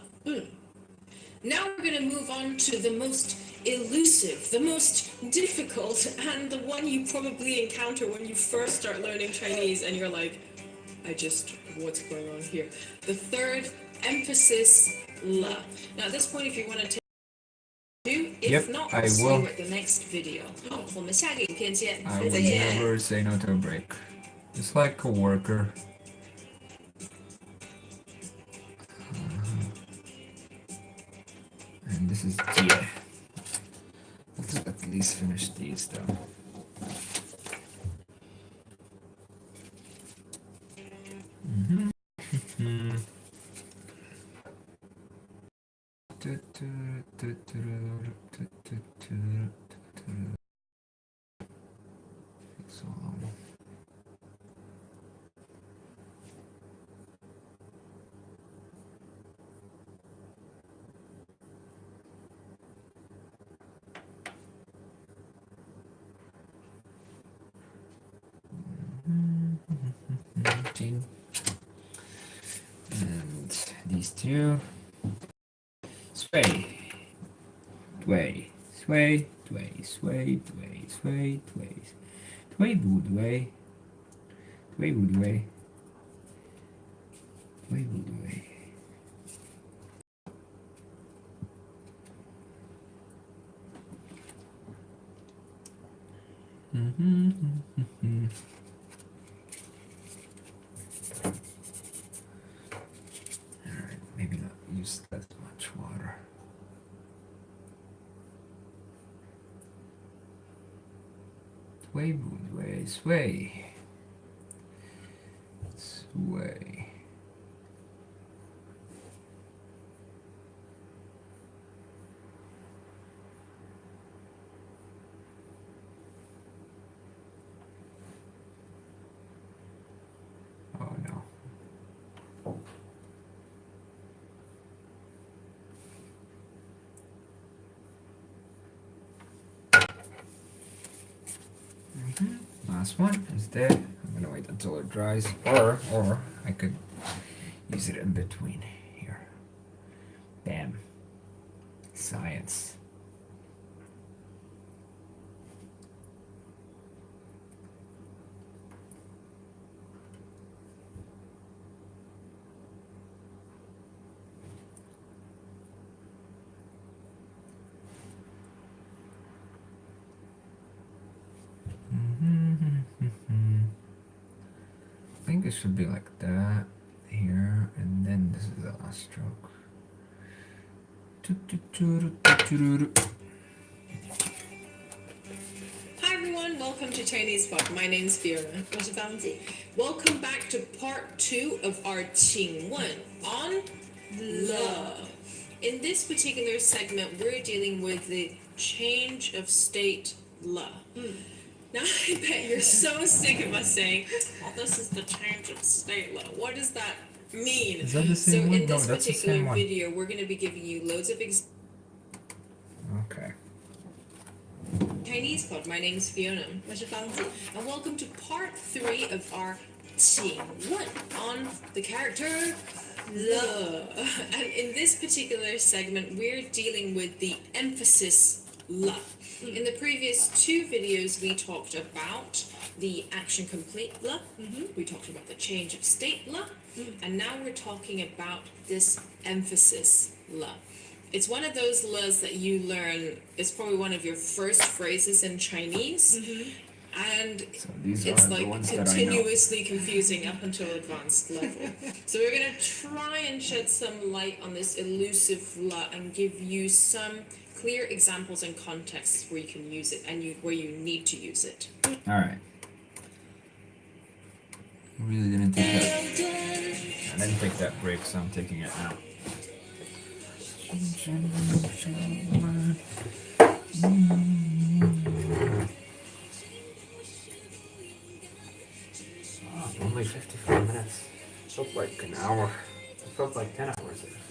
Now we're going to move on to the most elusive, the most difficult, and the one you probably encounter when you first start learning Chinese and you're like, what's going on here? The third emphasis, la. Now at this point, if you want to take if not, I'll see you at the next video. 好，我们下个影片见。 I will never say no to a break. It's like a worker. And this is Jie. Let's at least finish these though. So long. And these two. Sway. Dway. Sway. Dway. Sway. Dway. Sway. Dway. Dway boo dway. Dway boo dway. Dway boo dway. Alright, maybe not use that much water. Sway boo dway. Sway. Sway. Oh no. Last one is there. I'm gonna wait until it dries, or I could use it in between here. Bam. Science. I think it should be like that here, and then this is the last stroke. Hi everyone, welcome to Chinese Pod. My name's Fiona. 我是方姐。 Welcome back to part 2 of our 请问 on love. In this particular segment, we're dealing with the change of state love. Now, I bet you're so sick of us saying, oh, this is the change of state love. What does that mean? Is that the So same one? in No, this that's the particular same one. video, we're going to be giving you loads of Okay. Chinese Pod. My name's Fiona. 我是方姐。 And welcome to part 3 of our 请问 on the character love. And in this particular segment, we're dealing with the emphasis la. In the previous 2 videos, we talked about the action complete la. We talked about the change of state la. And now we're talking about this emphasis la. It's one of those le's that you learn. It's probably one of your first phrases in Chinese, and So these it's are the like ones that I know. continuously confusing up until advanced level. So we're gonna try and shed some light on this elusive la and give you some clear examples and contexts where you can use it and where you need to use it. All right. I really didn't take that. I didn't take that break, so I'm taking it now. Oh, only 54 minutes. Felt like an hour. It felt like 10 hours actually.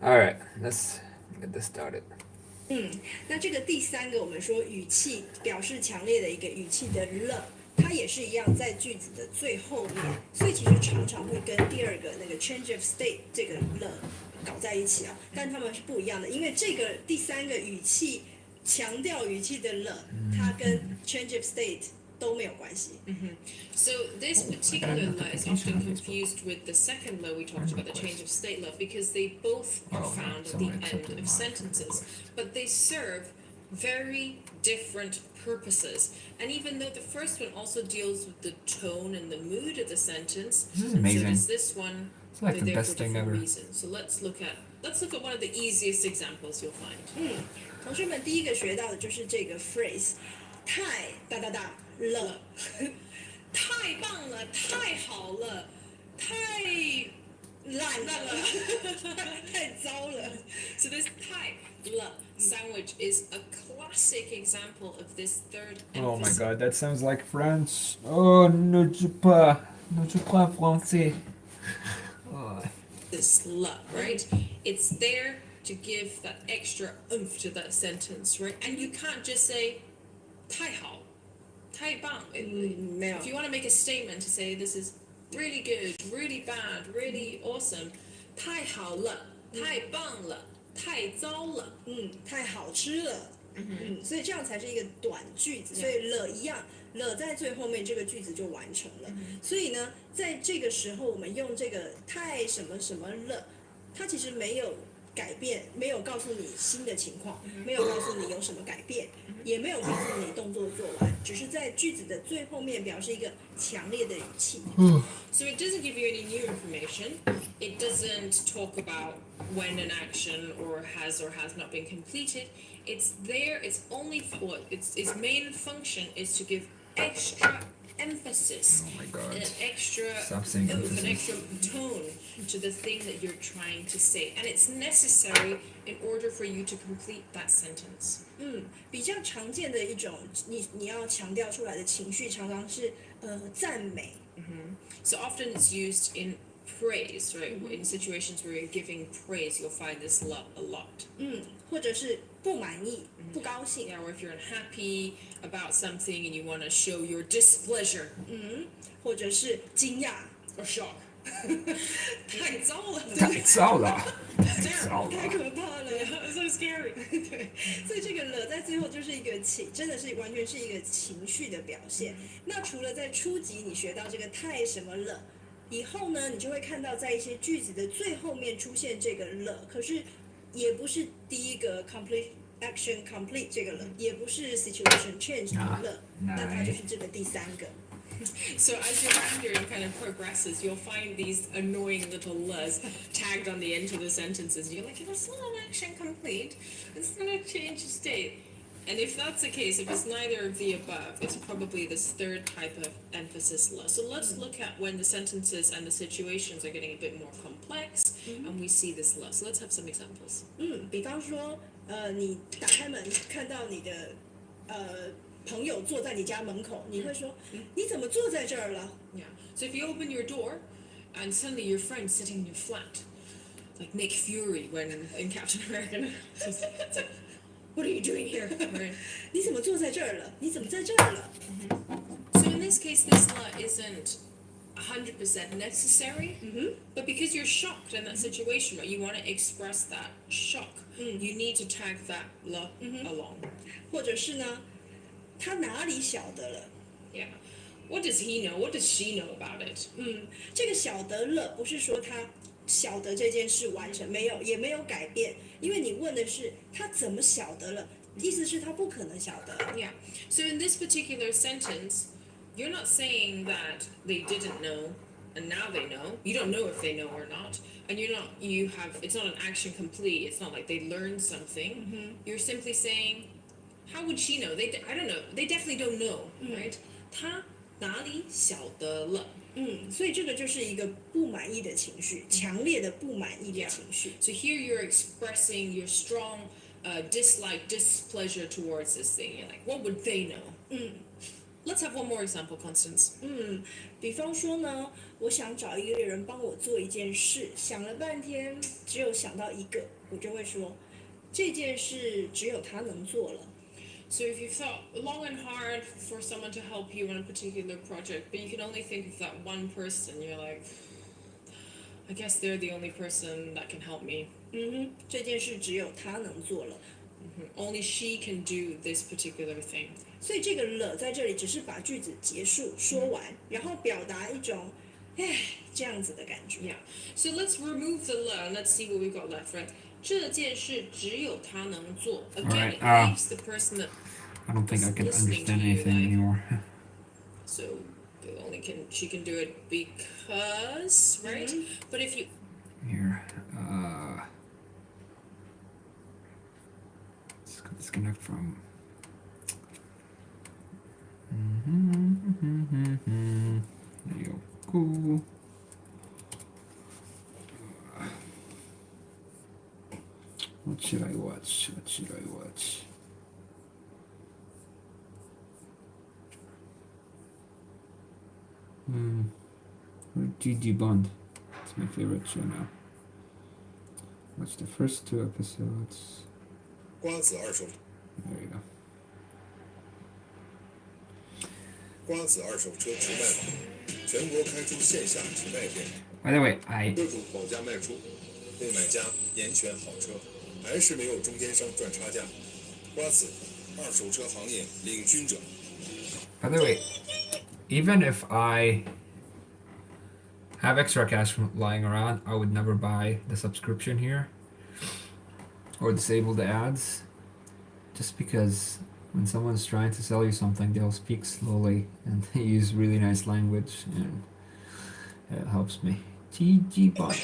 All right, let's get this started. 那这个第三个，我们说语气表示强烈的一个语气的了，它也是一样在句子的最后面，所以其实常常会跟第二个那个 change of state 这个了搞在一起啊，但它们是不一样的，因为这个第三个语气强调语气的了，它跟 change of state 都没有关系。So this particular la is often confused with the second la we talked about, the change of state la, because they both are found at the end of sentences, but they serve very different purposes. And even though the first one also deals with the tone and the mood of the sentence, This is and so amazing. does this one, It's like they're the there best for thing different ever. reasons. So let's look at one of the easiest examples you'll find. 同学们第一个学到的就是这个 phrase， 太了，太棒了，太好了，太烂了，太糟了。So this tai la sandwich is a classic example of this third Oh my emphasis. god, that sounds like French. Oh, ne je parle français. Oh. This la, right? It's there to give that extra oomph to that sentence, right? And you can't just say 太好,太棒. No. If you want to make a statement to say this is really good, really bad, really awesome, 太好了,太棒了,太糟了. 太好吃了。所以这样才是一个短句子，所以了一样，了在最后面，这个句子就完成了。所以呢，在这个时候，我们用这个太什么什么了，它其实没有改变，没有告诉你新的情况，没有告诉你有什么改变，也没有告诉你动作做完，只是在句子的最后面表示一个强烈的语气。So it doesn't give you any new information. It doesn't talk about when an action or has not been completed. It's there. It's only for its main function is to give extra emphasis, Oh my god. an extra Stop saying oomph, an emphasis. extra tone to the thing that you're trying to say, and it's necessary in order for you to complete that sentence. 比较常见的一种你要强调出来的情绪，常常是赞美。So often it's used in praise, right? In situations where you're giving praise, you'll find this a lot. 或者是不满意、不高兴， Yeah, or if you're unhappy about something and you want to show your displeasure 或者是惊讶、 or shock. 太糟了，太糟了，太可怕了。It's so scary. 对，所以这个了在最后就是一个真的是完全是一个情绪的表现。那除了在初级你学到这个太什么了以后呢，你就会看到在一些句子的最后面出现这个了，可是也不是第一个 complete action complete 这个了，也不是 situation change 的了，那它就是这个第三个。So as your Mandarin kind of progresses, you'll find these annoying little l's tagged on the end of the sentences. You're like, if it's not an action complete, it's going to change the state. And if that's the case, if it's neither of the above, it's probably this third type of emphasis la. So let's look at when the sentences and the situations are getting a bit more complex, and we see this la. So let's have some examples. 比方说，你打开门看到你的朋友坐在你家门口，你会说，你怎么坐在这儿了？ Yeah. So if you open your door, and suddenly your friend's sitting in your flat, like Nick Fury when in Captain America. It's like, what are you doing here? Right. 你怎么坐在这儿了？你怎么在这儿了？ So in this case, this la isn't 100% necessary, but because you're shocked in that situation, right, you want to express that shock. You need to tag that la along. 或者是呢，他哪里晓得了？ Yeah. What does he know? What does she know about it? 这个晓得了，不是说他晓得这件事完成，没有，也没有改变，因为你问的是他怎么晓得了，意思是他不可能晓得。 Yeah. So in this particular sentence, you're not saying that they didn't know and now they know. You don't know if they know or not. And it's not an action complete. It's not like they learned something. You're simply saying, how would she know? I don't know. They definitely don't know, right? 他哪里晓得了？所以这个就是一个不满意的情绪，强烈的不满意的情绪。 So here you're expressing your strong dislike, displeasure towards this thing. You're like, what would they know? Let's have one more example, Constance. 比方说呢，我想找一个人帮我做一件事，想了半天，只有想到一个，我就会说，这件事只有他能做了。So if you've thought long and hard for someone to help you on a particular project, but you can only think of that one person, you're like, I guess they're the only person that can help me. 这件事只有他能做了。Only she can do this particular thing. 所以这个了在这里只是把句子结束说完，然后表达一种，这样子的感觉。Yeah. So let's remove the le and let's see what we've got left, right? 这件事只有他能做. Again, it leaves the person that I don't think I can listening to understand you, anything like- anymore. so she can do it because, right? But if you Here, let's disconnect from. There you go. Cool. What should I watch? What should I watch? GG Bond. It's my favorite show now. Watch the first 2 episodes. 瓜子二手 There you go. 瓜子二手车直卖网，全国开出线下直卖店， By the way, I 车主保价卖出，为买家严选好车，还是没有中间商赚差价。瓜子二手车行业领军者。 by the way, even if I have extra cash lying around, I would never buy the subscription here or disable the ads, just because when someone's trying to sell you something, they'll speak slowly and they use really nice language, and it helps me. GG bot.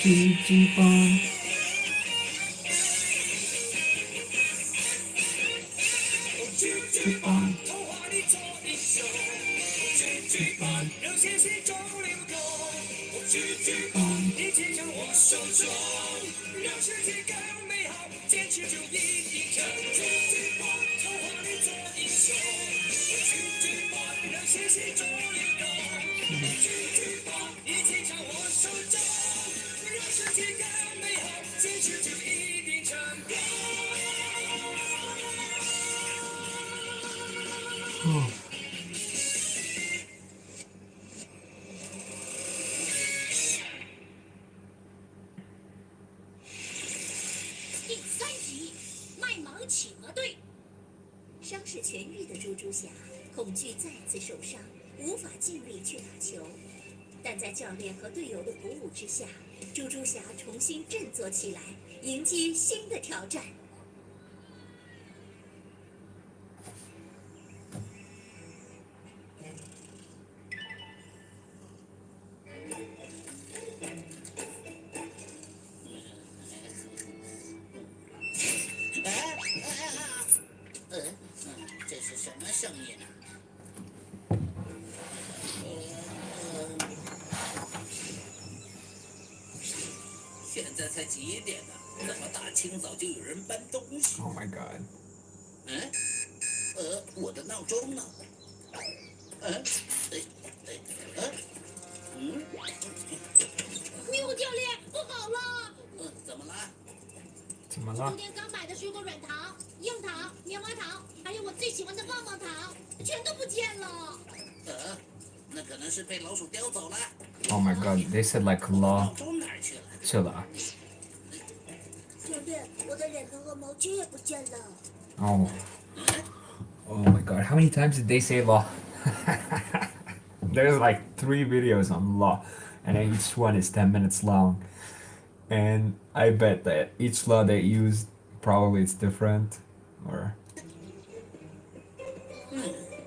GG bot. GG bot. 一切在我手中，让世界更美好，坚持就一定成功。童话里做英雄，让信息中流动。一切在我手中，让世界更美好，坚持就一定成功。第3集，卖萌企鹅队。伤势痊愈的猪猪侠恐惧再次受伤，无法尽力去打球。但在教练和队友的鼓舞之下，猪猪侠重新振作起来，迎接新的挑战。这是什么声音啊？现在才几点呢？怎么大清早就有人搬东西？ Oh my god. 我的闹钟呢？谬教练，不好了！怎么了？怎么了？昨天刚买的水果软糖、硬糖、棉花糖，还有我最喜欢的棒棒糖，全都不见了。那可能是被老鼠叼走了。 Oh my god, they said like 闹 law. 钟哪儿去了？去了。教练，我的脸盆和毛巾也不见了。 Oh. Oh my god, how many times did they say law? There's like 3 videos on law, and each one is 10 minutes long. And I bet that each law they use, probably it's different, or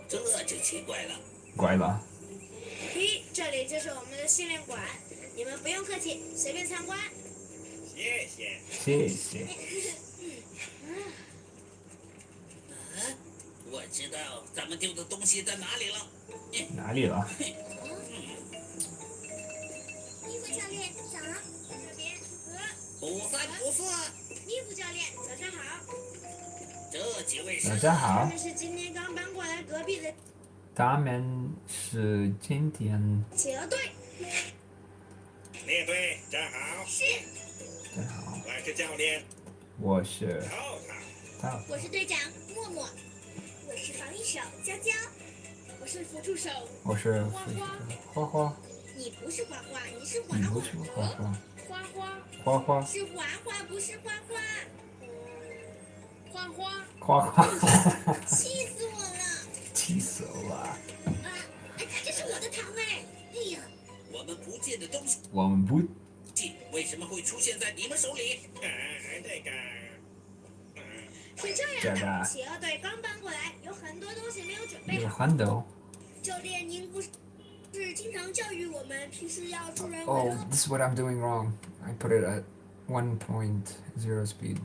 这就奇怪了。怪了。咦，这里就是我们的训练馆，你们不用客气，随便参观。谢谢。谢谢。我知道咱们丢的东西在哪里了。哪里了？衣服教练，早。这边。不三不四。伊布教练，早上好。这几位是大家好，他们是今天刚搬过来隔壁的他们是今天企鹅队。列队站好。是，真好，我是教练我是套套。他，我是队长默默。我是防御手娇娇。我是辅助手。我是花花。花花，你不是花花，你是华华。你不是花花，花花花花，是华华，不是花花。花花，花花，气死我了！气死我了！啊，哎，这是我的糖哎！哎呀，我们不见的东西我们不为什么会出现在你们手里？这个，是这这个样的，企鹅队刚搬过来，有很多东西没有准备有好。很多。教练，您不是经常教育我们平时要助人为 Oh, 乐？ this is what I'm doing wrong. I put it at 1.0 speed.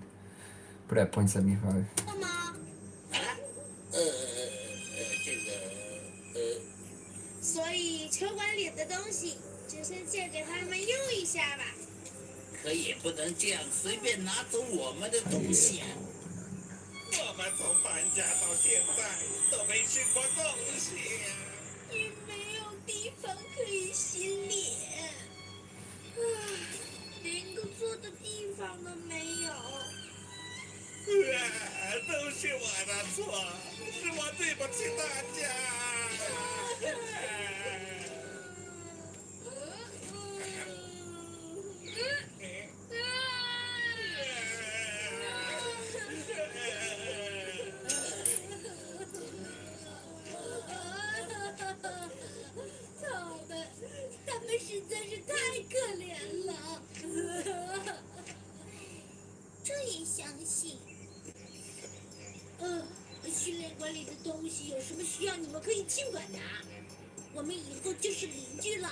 Put it at 0.75. 吗？这个，所以球馆里的东西就先借给他们用一下吧。可也不能这样随便拿走我们的东西啊！我们从搬家到现在都没吃过东西呀、也没有地方可以洗脸，连个坐的地方都没有。都是我的错，是我对不起大他们实在是太可怜了。这也相信。训练馆里的东西有什么需要，你们可以尽管拿。我们以后就是邻居了，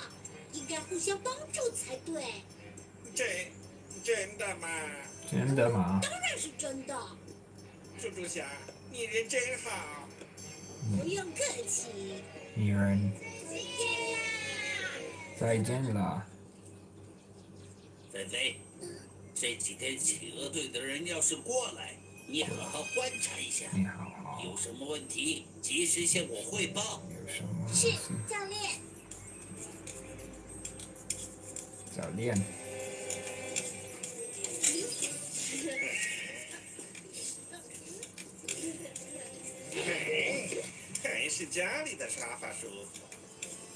应该互相帮助才对。真的吗？真的吗？当然是真的，猪猪侠，你人真好。不用客气。女人，见啦！再见了。菲菲，这几天企鹅队的人要是过来，你好好观察一下，你好好，有什么问题及时向我汇报。有什么是事？教练。教练，还是家里的沙发舒服，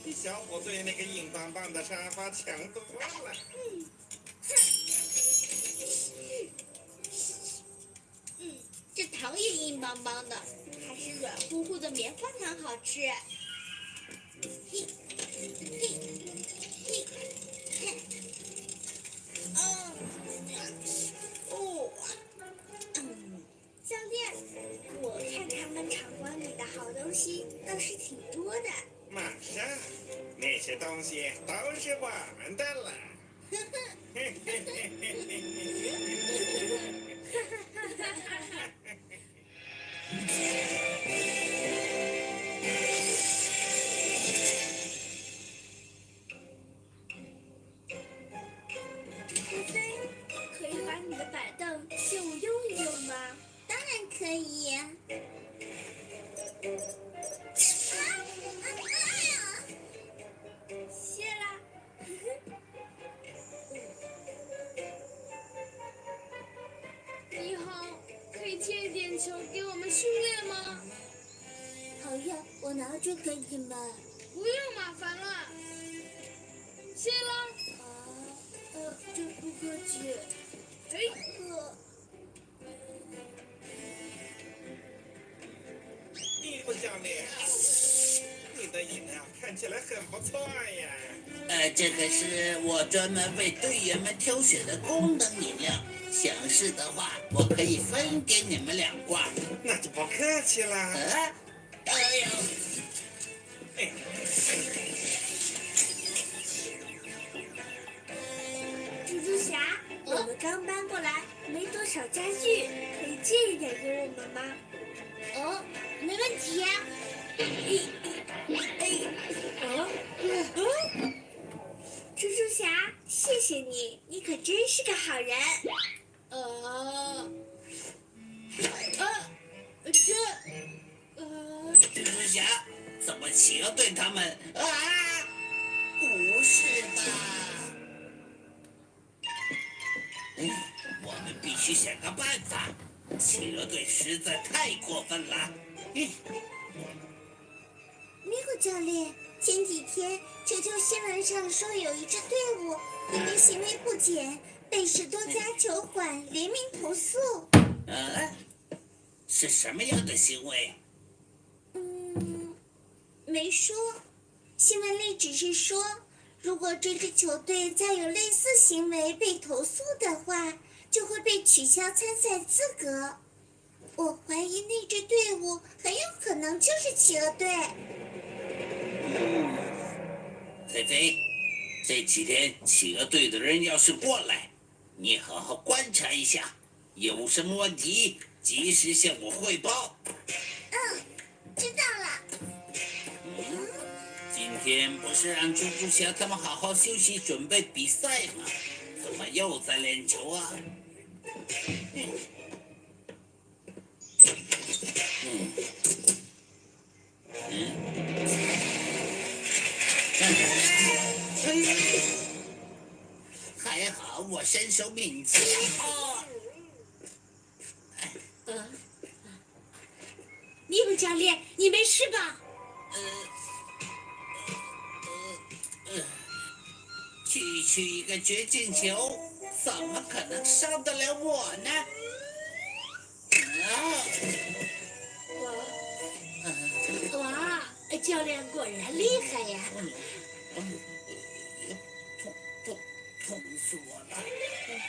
比小虎队那个硬邦邦的沙发强多了。这糖也硬邦邦的，还是软乎乎的棉花糖好吃。嘿，嘿，嘿，嘿。教练，我看他们场馆里的好东西倒是挺多的。马上，那些东西都是我们的了。菲菲，可以把你的板凳借我用一用吗？当然可以。谢啦。你好，可以借一点球给我们训练吗？好呀，我拿着可以吗？不用麻烦了，谢了。真不客气。哎，伊布教练，你的饮料看起来很不错呀。这个是我专门为队员们挑选的功能饮料，想试的话，我可以分给你们2罐。那就不客气了。哎呦，哎。蜘蛛侠，我们刚搬过来，没多少家具，可以借一点给我们吗？没问题呀。蜘蛛侠，谢谢你，你可真是个好人。蜘蛛侠，怎么企鹅队他们啊？不是吧？我们必须想个办法。企鹅队实在太过分了。咪咕教练，前几天球球新闻上说有一支队伍因为行为不检被10多家球馆联名投诉。是什么样的行为？没说，新闻里只是说，如果这支球队再有类似行为被投诉的话，就会被取消参赛资格。我怀疑那支队伍很有可能就是企鹅队。菲菲，这几天企鹅队的人要是过来，你好好观察一下，有什么问题及时向我汇报。知道了。今天不是让蜘蛛侠他们好好休息准备比赛吗？怎么又在练球啊？还好我身手敏捷。咪咕教练，你没事吧？区一个绝境球，怎么可能伤得了我呢？哇，教练果然厉害呀！痛死我了！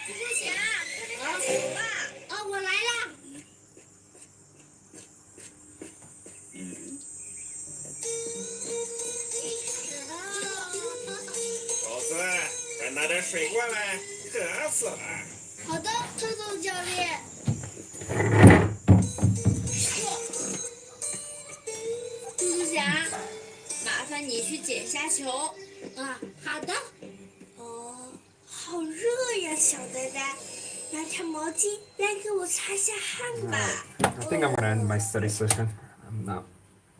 蜘蛛侠，快点打球吧！我来了。宝子，快拿点水过来，渴死了。好的，特总教练。蜘蛛侠，麻烦你去捡下球。好的。好热呀，小呆呆，拿条毛巾来给我擦下汗吧。I think I'm gonna end my study session. I'm not